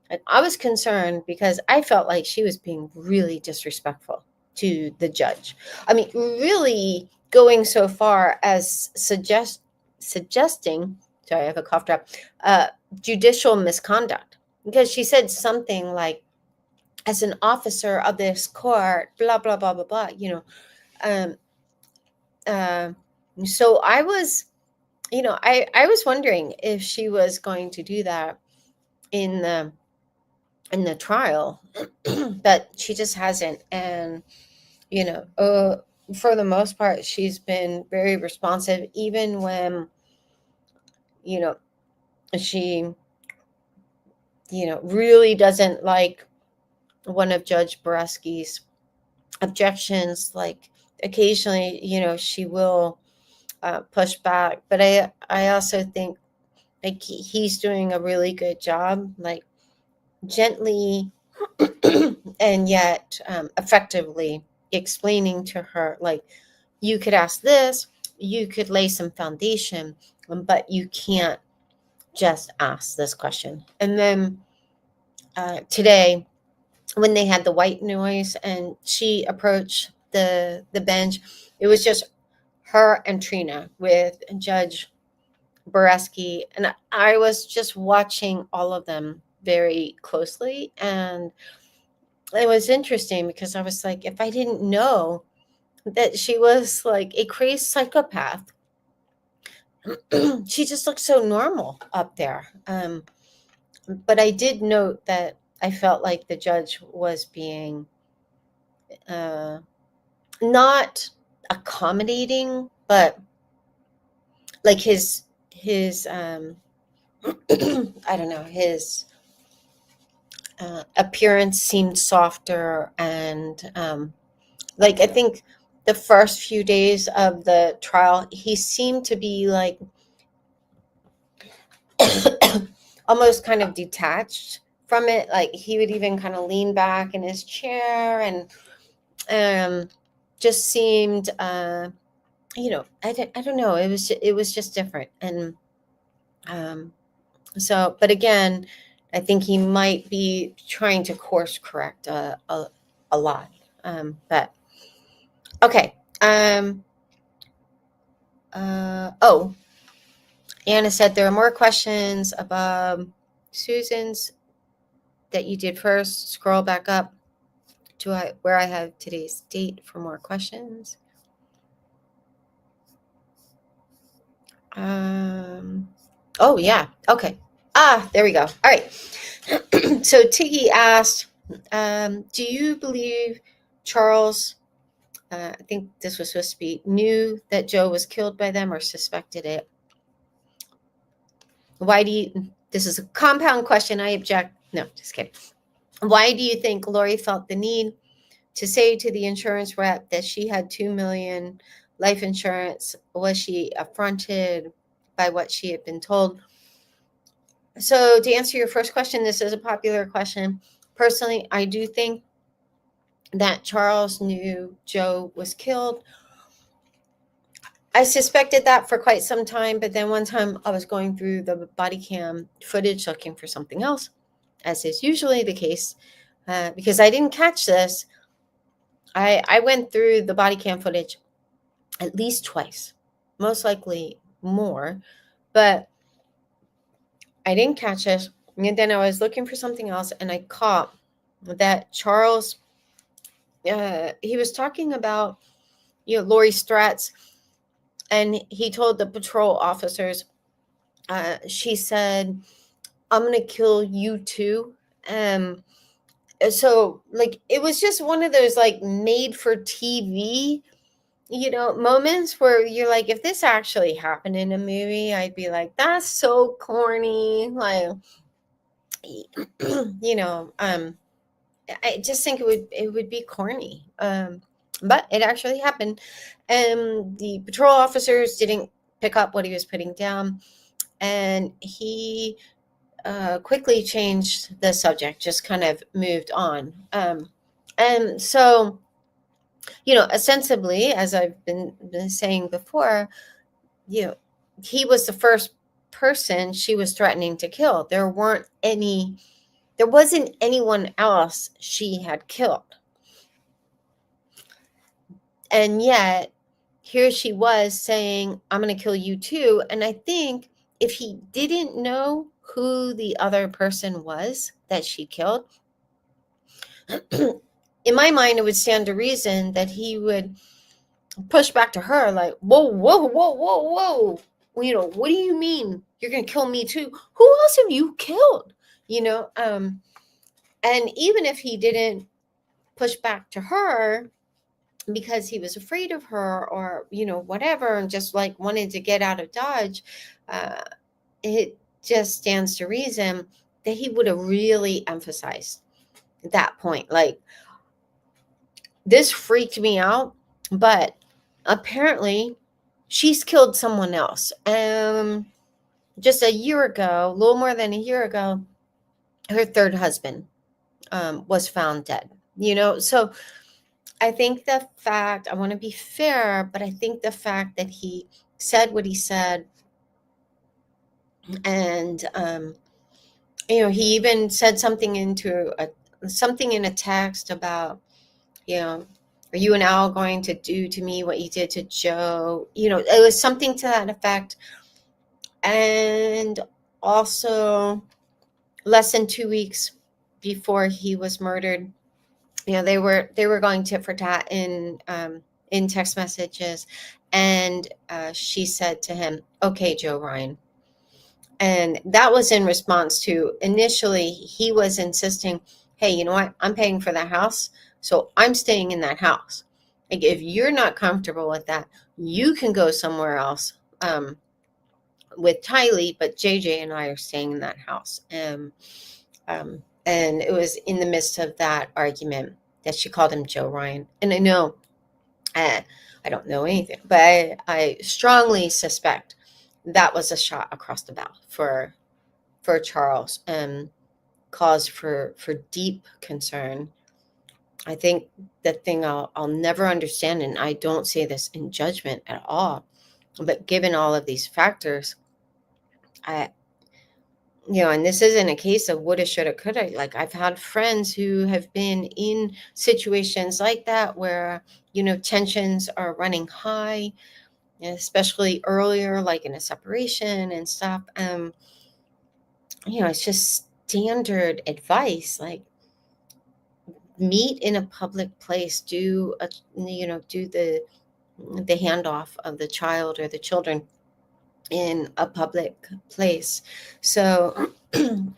Speaker 1: and I was concerned because I felt like she was being really disrespectful to the judge. I mean, really going so far as suggesting, sorry, I have a cough drop, judicial misconduct. Because she said something like, as an officer of this court, blah, blah, blah, blah, blah, Um, uh, so I was, I was wondering if she was going to do that in the trial, but she just hasn't. And for the most part, she's been very responsive, even when you know she really doesn't like one of Judge Boreski's objections. Like occasionally, she will push back, but I also think like he's doing a really good job, like gently and yet effectively explaining to her, like, you could ask this, you could lay some foundation, but you can't just ask this question. And then today, when they had the white noise and she approached the bench, it was just her and Trina with Judge Boreski, and I was just watching all of them very closely. And it was interesting because I was like, if I didn't know that she was like a crazed psychopath, she just looked so normal up there. But I did note that I felt like the judge was being not accommodating, but like his I don't know, his appearance seemed softer. And like I think the first few days of the trial, he seemed to be like almost kind of detached from it. Like he would even kind of lean back in his chair and just seemed I don't know, it was just different. And so, but again, I think he might be trying to course correct a lot. But okay. Oh, Anna said there are more questions above Susan's that you did first. Scroll back up to where I have today's date for more questions. Oh yeah. Okay. There we go. All right. So Tiggy asked, do you believe Charles, I think this was supposed to be, knew that Joe was killed by them or suspected it? This is a compound question. I object. No, just kidding. Why do you think Lori felt the need to say to the insurance rep that she had $2 million life insurance? Was she affronted by what she had been told? So to answer your first question, this is a popular question. Personally, I do think that Charles knew Joe was killed. I suspected that for quite some time, but then one time I was going through the body cam footage looking for something else, as is usually the case, because I didn't catch this. I went through the body cam footage at least twice, most likely more, but I didn't catch it. And then I was looking for something else, and I caught that Charles, he was talking about, Lori's threats, and he told the patrol officers, she said, I'm going to kill you too. So like, it was just one of those like made for TV, moments where you're like, if this actually happened in a movie, I'd be like, that's so corny. Like, I just think it would be corny. But it actually happened. And the patrol officers didn't pick up what he was putting down. And he quickly changed the subject, just kind of moved on. And so, ostensibly, as I've been saying before, you know, he was the first person she was threatening to kill. There wasn't anyone else she had killed. And yet, here she was saying, I'm going to kill you too. And I think if he didn't know who the other person was that she killed, in my mind, it would stand to reason that he would push back to her like, whoa, whoa, whoa, whoa, whoa. What do you mean you're going to kill me too? Who else have you killed? And even if he didn't push back to her because he was afraid of her or, whatever, and just like wanted to get out of Dodge, uh, it just stands to reason that he would have really emphasized that point. Like, this freaked me out, but apparently she's killed someone else. Just a year ago, a little more than a year ago, her third husband was found dead. So I think I want to be fair, but I think the fact that he said what he said, and he even said something something in a text about, are you and Al going to do to me what you did to Joe? It was something to that effect. And also, less than 2 weeks before he was murdered, they were going tit for tat in text messages, and she said to him, "Okay, Joe Ryan." And that was in response to, initially he was insisting, hey, you know what? I'm paying for that house, so I'm staying in that house. Like, if you're not comfortable with that, you can go somewhere else with Tylee, but JJ and I are staying in that house. And it was in the midst of that argument that she called him Joe Ryan. And I know, I don't know anything, but I strongly suspect that was a shot across the bow for Charles, and cause for deep concern. I think the thing I'll never understand, and I don't say this in judgment at all, but given all of these factors, I and this isn't a case of woulda, shoulda, coulda. Like, I've had friends who have been in situations like that where, tensions are running high, especially earlier, like in a separation and stuff. It's just standard advice, like, meet in a public place, do the handoff of the child or the children in a public place. So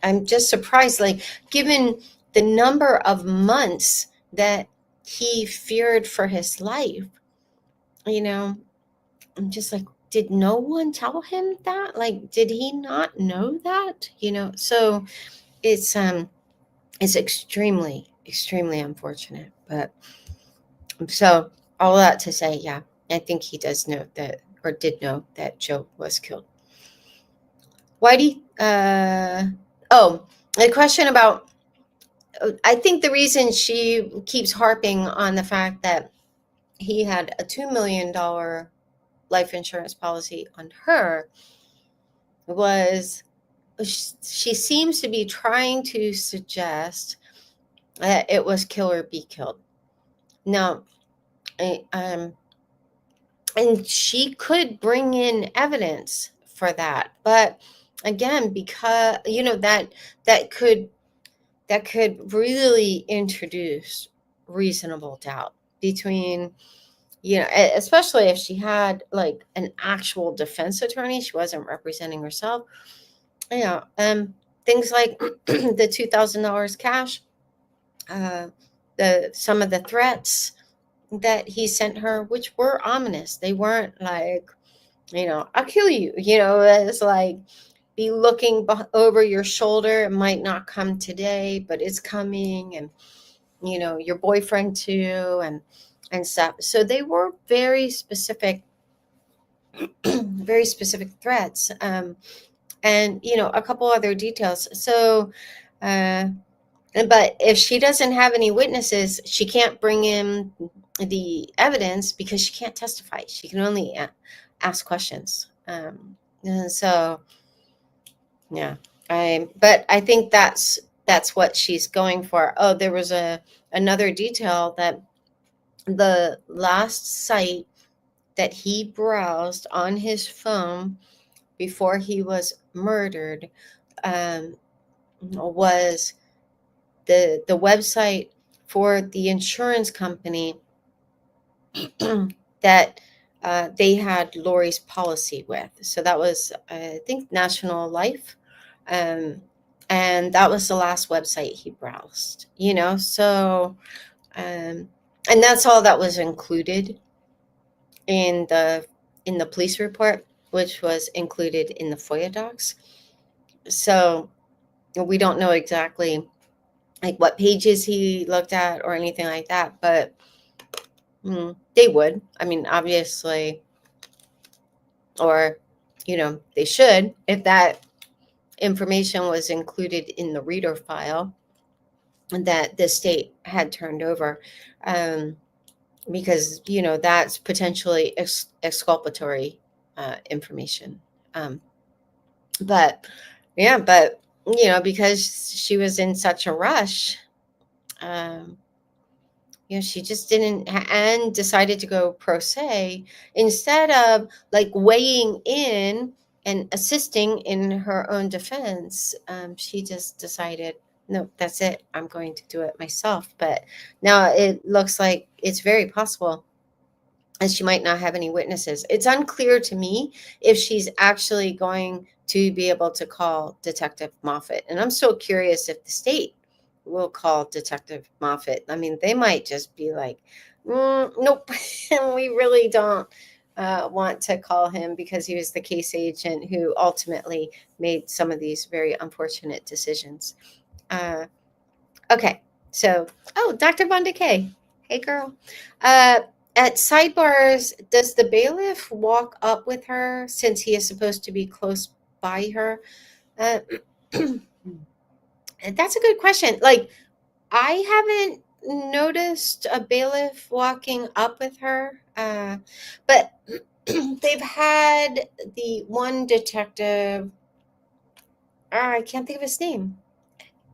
Speaker 1: I'm just surprised, like, given the number of months that he feared for his life, I'm just like, did no one tell him that? Like, did he not know that? So it's extremely, extremely unfortunate. But so, all that to say, yeah, I think he does know that, or did know that Joe was killed. Why do you, a question about, I think the reason she keeps harping on the fact that he had a $2 million life insurance policy on her was, she seems to be trying to suggest that it was kill or be killed. Now, and she could bring in evidence for that, but again, because that could really introduce reasonable doubt between, especially if she had like an actual defense attorney, she wasn't representing herself. Things like the $2,000 cash, some of the threats that he sent her, which were ominous. They weren't like, I'll kill you. It's like, be looking over your shoulder. It might not come today, but it's coming. And, your boyfriend too. And and stuff. So they were very specific, very specific threats. And a couple other details. So, but if she doesn't have any witnesses, she can't bring in the evidence because she can't testify. She can only ask questions. And so, yeah, but I think that's what she's going for. Oh, there was another detail that the last site that he browsed on his phone before he was murdered was the website for the insurance company that they had Lori's policy with. So that was, I think, National Life. And that was the last website he browsed, so and that's all that was included in the police report, which was included in the FOIA docs. So we don't know exactly like what pages he looked at or anything like that, but they would. I mean, obviously, or they should, if that information was included in the reader file that the state had turned over, because that's potentially exculpatory information. But yeah, because she was in such a rush, she just didn't, and decided to go pro se instead of like weighing in and assisting in her own defense. She just decided, no, that's it. I'm going to do it myself. But now it looks like it's very possible, and she might not have any witnesses. It's unclear to me if she's actually going to be able to call Detective Moffat. And I'm so curious if the state will call Detective Moffat. I mean, they might just be like, nope, we really don't want to call him because he was the case agent who ultimately made some of these very unfortunate decisions. Okay, so, Dr. Von Decay. Hey, girl. At sidebars, does the bailiff walk up with her since he is supposed to be close by her? Uh, that's a good question. Like, I haven't noticed a bailiff walking up with her, but they've had the one detective. I can't think of his name.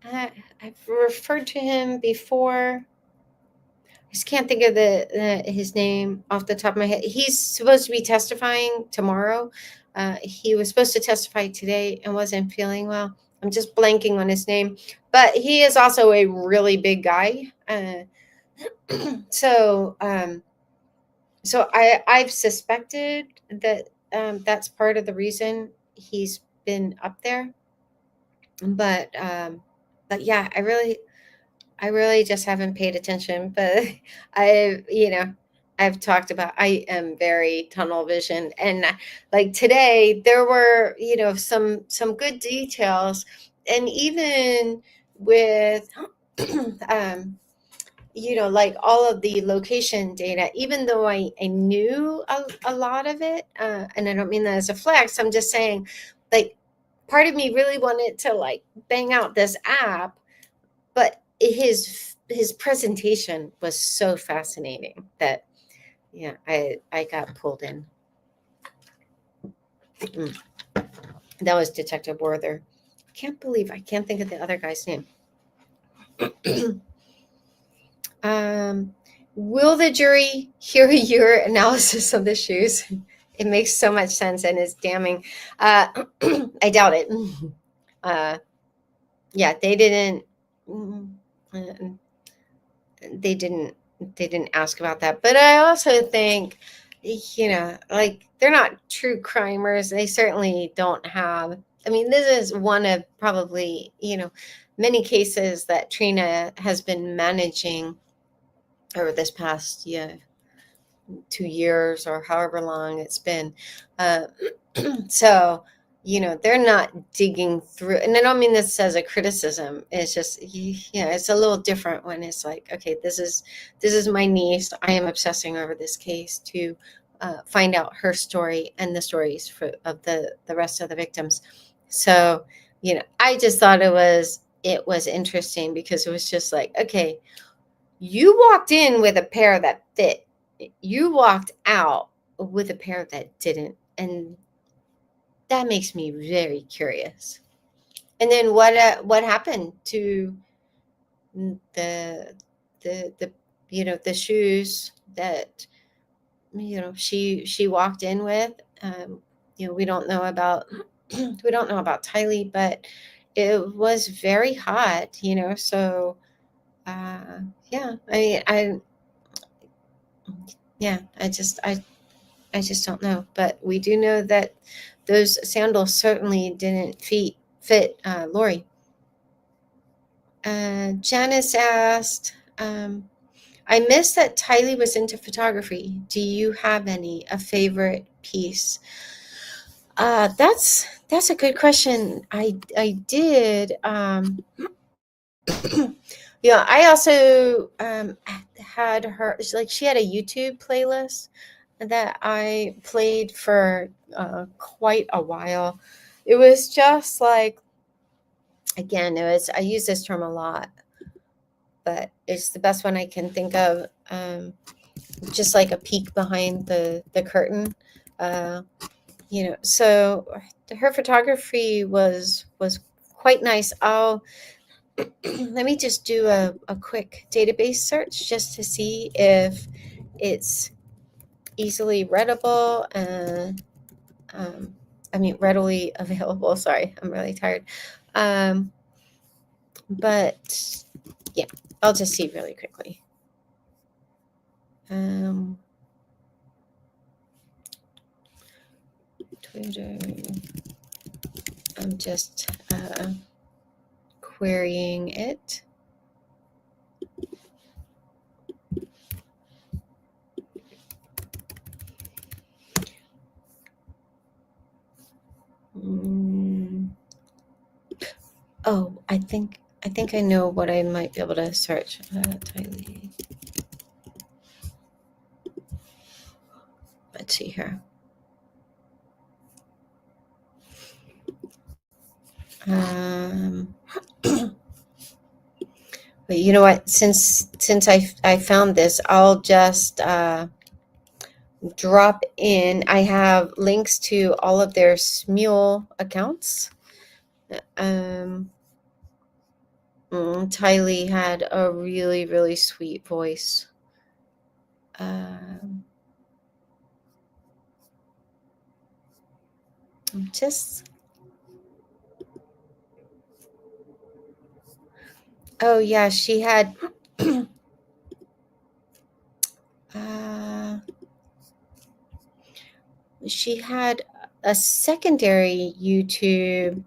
Speaker 1: I've referred to him before. I just can't think of his name off the top of my head. He's supposed to be testifying tomorrow. He was supposed to testify today and wasn't feeling well. I'm just blanking on his name, but he is also a really big guy. So I've suspected that that's part of the reason he's been up there. But yeah, I really just haven't paid attention, but I've talked about, I am very tunnel vision, and like today there were, some good details, and even with, like all of the location data, even though I knew a lot of it, and I don't mean that as a flex, I'm just saying, like, part of me really wanted to like bang out this app, but his presentation was so fascinating that I got pulled in. That was Detective Werther. I can't think of the other guy's name. Will the jury hear your analysis of the shoes? It makes so much sense and is damning. I doubt it. Yeah, they didn't ask about that. But I also think, like, they're not true crimers. They certainly don't have, I mean, this is one of probably, many cases that Trina has been managing over this past 2 years or however long it's been. So they're not digging through. And I don't mean this as a criticism. It's just, it's a little different when it's like, okay, this is my niece. I am obsessing over this case to find out her story and the stories of the rest of the victims. So, I just thought it was interesting because it was just like, okay, you walked in with a pair that fit. You walked out with a pair that didn't. And that makes me very curious. And then what happened to the the shoes that she walked in with? We don't know about we don't know about Tylee, but it was very hot. So yeah, yeah, I just don't know. But we do know that those sandals certainly didn't fit Lori. Janice asked, I missed that Tylee was into photography. Do you have a favorite piece? That's a good question. I did. Yeah, I also had her, like, she had a YouTube playlist that I played for quite a while. It was just like, again, I use this term a lot, but it's the best one I can think of. Just like a peek behind the curtain. Uh, so her photography was quite nice. Let me just do a quick database search just to see if it's easily readable and readily available. Sorry, I'm really tired. But yeah, I'll just see really quickly. Twitter. I'm just querying it. Oh, I think I know what I might be able to search. Tylee. Let's see here. But you know what? Since I found this, I'll just drop in. I have links to all of their Smule accounts. Tylee had a really, really sweet voice. I'm just. Oh yeah, she had. She had a secondary YouTube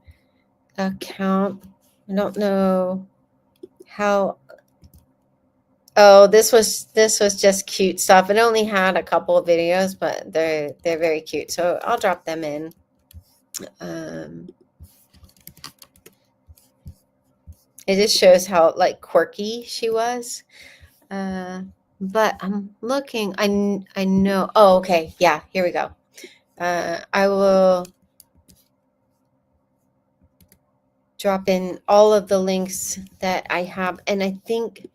Speaker 1: account. I don't know how. Oh, this was just cute stuff. It only had a couple of videos, but they're very cute. So I'll drop them in. It just shows how like quirky she was. But I'm looking. I know. Oh, okay. Yeah, here we go. I will drop in all of the links that I have, and I think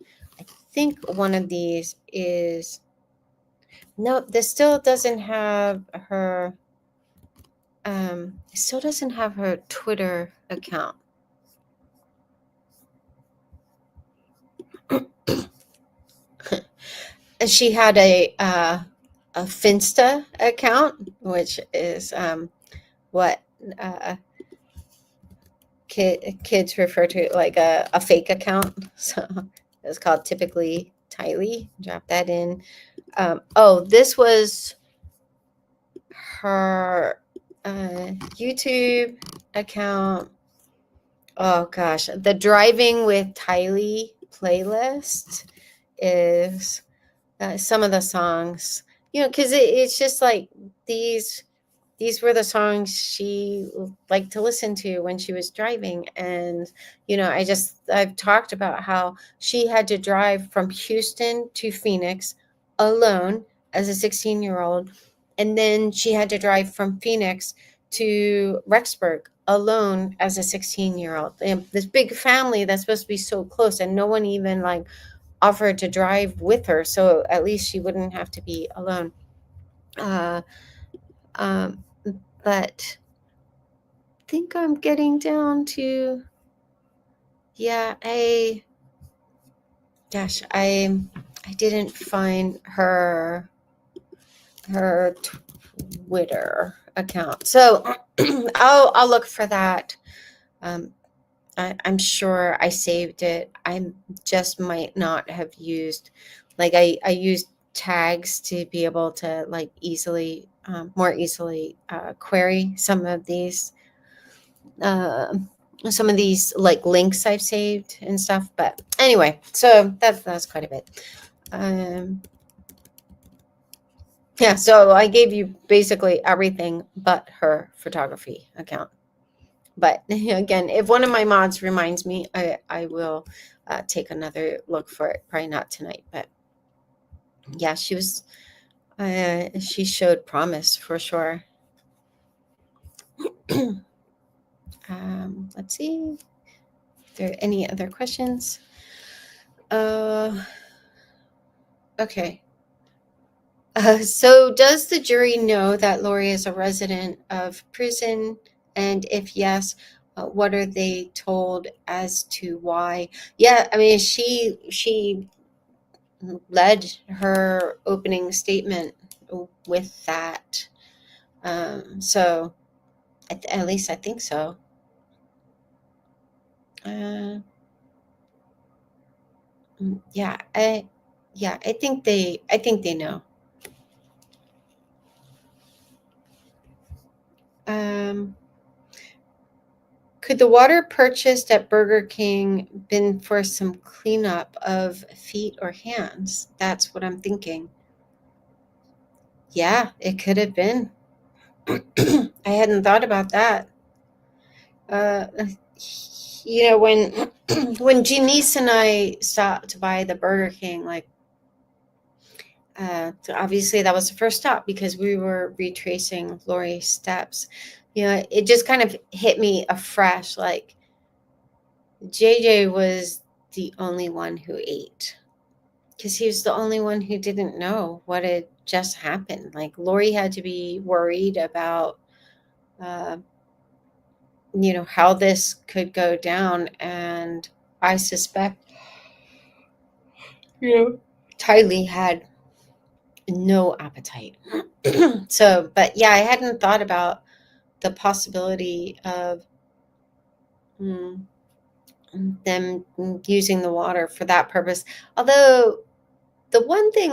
Speaker 1: one of these is no. This still doesn't have her. It still doesn't have her Twitter account. She had a Finsta account, which is what kids refer to like a fake account. So it's called typically Tylee. Drop that in. This was her YouTube account. Oh gosh, the Driving with Tylee playlist is some of the songs, because it's just like these these were the songs she liked to listen to when she was driving. And, I've talked about how she had to drive from Houston to Phoenix alone as a 16-year-old. And then she had to drive from Phoenix to Rexburg alone as a 16-year-old. And this big family that's supposed to be so close, and no one even like offered to drive with her. So at least she wouldn't have to be alone. Uh, um, but I think I'm getting down to, yeah, I didn't find her Twitter account. So I'll look for that. Um, I'm sure I saved it. I just might not have used, like I used tags to be able to like more easily query uh, some of these like links I've saved and stuff. But anyway, so that's quite a bit. Yeah, so I gave you basically everything but her photography account. But again, if one of my mods reminds me, I will take another look for it. Probably not tonight, but yeah, she showed promise for sure. Let's see. Are there any other questions? Okay. So does the jury know that Lori is a resident of prison? And if yes, what are they told as to why? Yeah, I mean, she led her opening statement with that. So at least I think so. Uh, yeah, I think they know. Could the water purchased at Burger King been for some cleanup of feet or hands? That's what I'm thinking. Yeah, it could have been. I hadn't thought about that. Uh, when when Janice and I stopped by the Burger King, like obviously that was the first stop because we were retracing Lori's steps. It just kind of hit me afresh, like JJ was the only one who ate because he was the only one who didn't know what had just happened. Like Lori had to be worried about, uh, how this could go down, and I suspect, Tylee had no appetite. So, but yeah, I hadn't thought about the possibility of mm, them using the water for that purpose. Although the one thing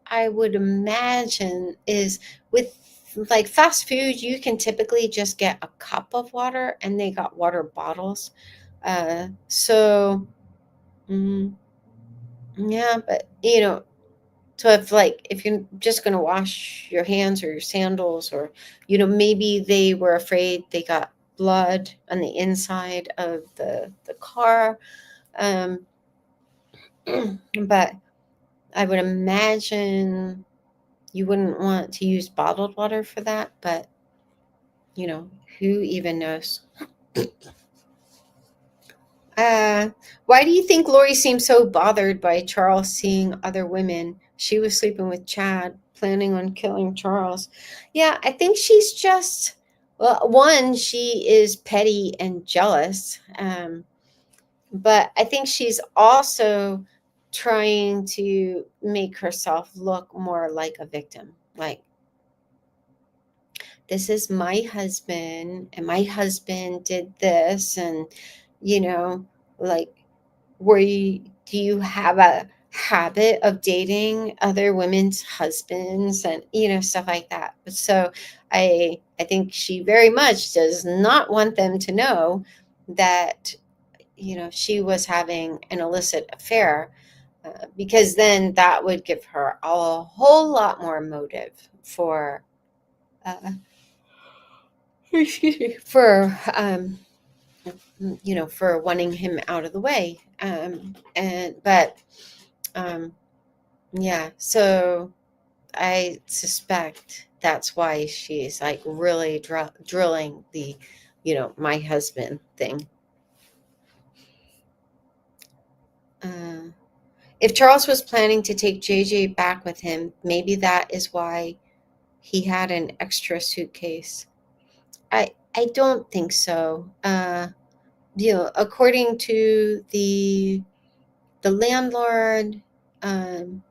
Speaker 1: I would imagine is with like fast food, you can typically just get a cup of water, and they got water bottles. So yeah, but so if you're just going to wash your hands or your sandals, or maybe they were afraid they got blood on the inside of the car. um but I would imagine you wouldn't want to use bottled water for that, but who even knows? Uh, why do you think Lori seemed so bothered by Charles seeing other women? She was sleeping with Chad, planning on killing Charles. Yeah, I think she's just, well, one, she is petty and jealous. But I think she's also trying to make herself look more like a victim. Like, this is my husband, and my husband did this, and like, do you have a habit of dating other women's husbands, and stuff like that? But so I think she very much does not want them to know that she was having an illicit affair, because then that would give her a whole lot more motive for uh, excuse me, for for wanting him out of the way. But yeah, so I suspect that's why she's like really drilling the, my husband thing. Uh, if Charles was planning to take JJ back with him, maybe that is why he had an extra suitcase. I don't think so. According to the landlord, um,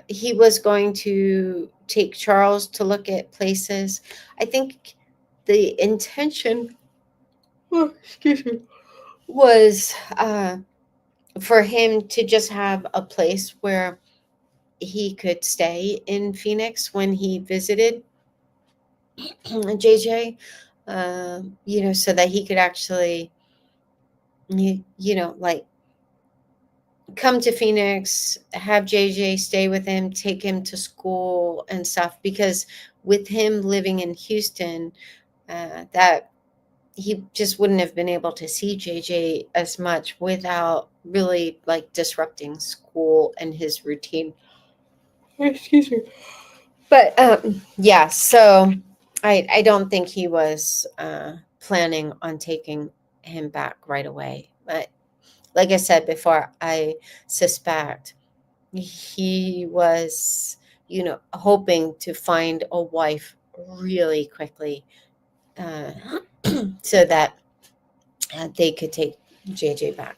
Speaker 1: he was going to take Charles to look at places. I think the intention, oh, excuse me, was for him to just have a place where he could stay in Phoenix when he visited JJ, so that he could actually, like come to Phoenix, have JJ stay with him, take him to school and stuff. Because with him living in Houston, that he just wouldn't have been able to see JJ as much without really like disrupting school and his routine. Excuse me. But yeah, so I don't think he was planning on taking him back right away. But like I said before, I suspect he was, hoping to find a wife really quickly, uh, so that they could take JJ back.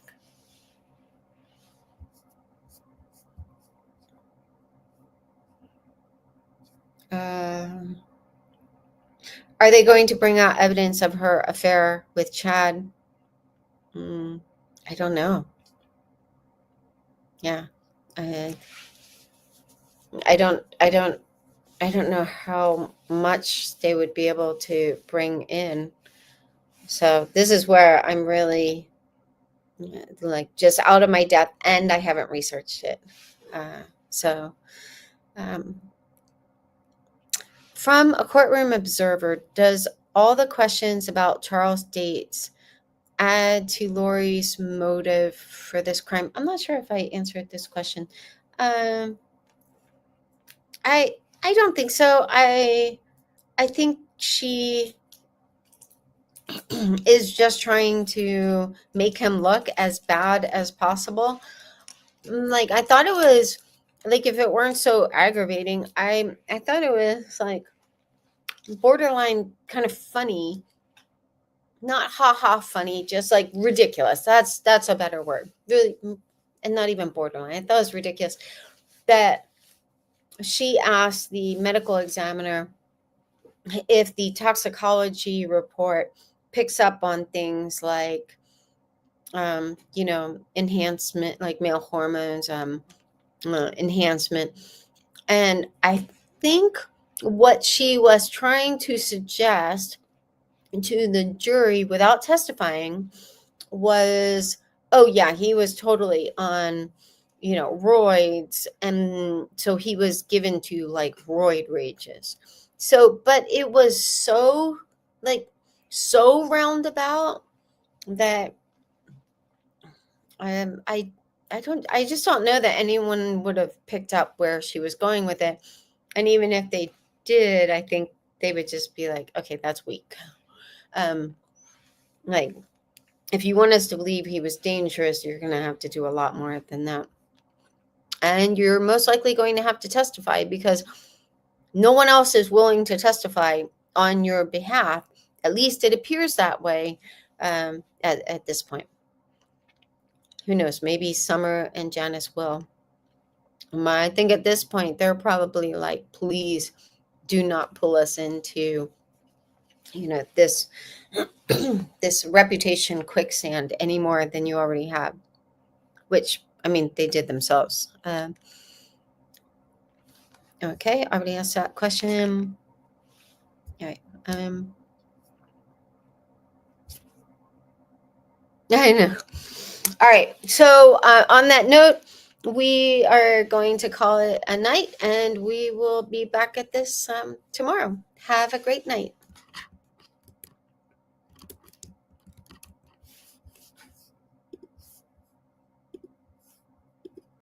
Speaker 1: Um, are they going to bring out evidence of her affair with Chad? Mm, I don't know. Yeah, I, I don't know how much they would be able to bring in. So this is where I'm really like just out of my depth, and I haven't researched it. So, um, from a courtroom observer, does all the questions about Charles' dates add to Lori's motive for this crime? I'm not sure if I answered this question. Um, I I don't think so. I think she is just trying to make him look as bad as possible. Like I thought it was like if it weren't so aggravating, I thought it was like borderline kind of funny, not ha ha funny, just like ridiculous. That's a better word. Really, and not even borderline. I thought it was ridiculous that she asked the medical examiner if the toxicology report picks up on things like enhancement, like male hormones, enhancement. And I think what she was trying to suggest to the jury without testifying was, oh yeah, he was totally on, roids, and so he was given to like roid rages. So, but it was so like so roundabout that I I just don't know that anyone would have picked up where she was going with it. And even if they did, I think they would just be like, okay, that's weak. Like if you want us to believe he was dangerous, you're going to have to do a lot more than that. And you're most likely going to have to testify because no one else is willing to testify on your behalf. At least it appears that way at this point. Who knows? Maybe Summer and Janice will. I think at this point, they're probably like, please do not pull us into, this this reputation quicksand any more than you already have, which, I mean, they did themselves. Okay, I already asked that question. All right. I know. All right. So on that note, we are going to call it a night, and we will be back at this tomorrow. Have a great night.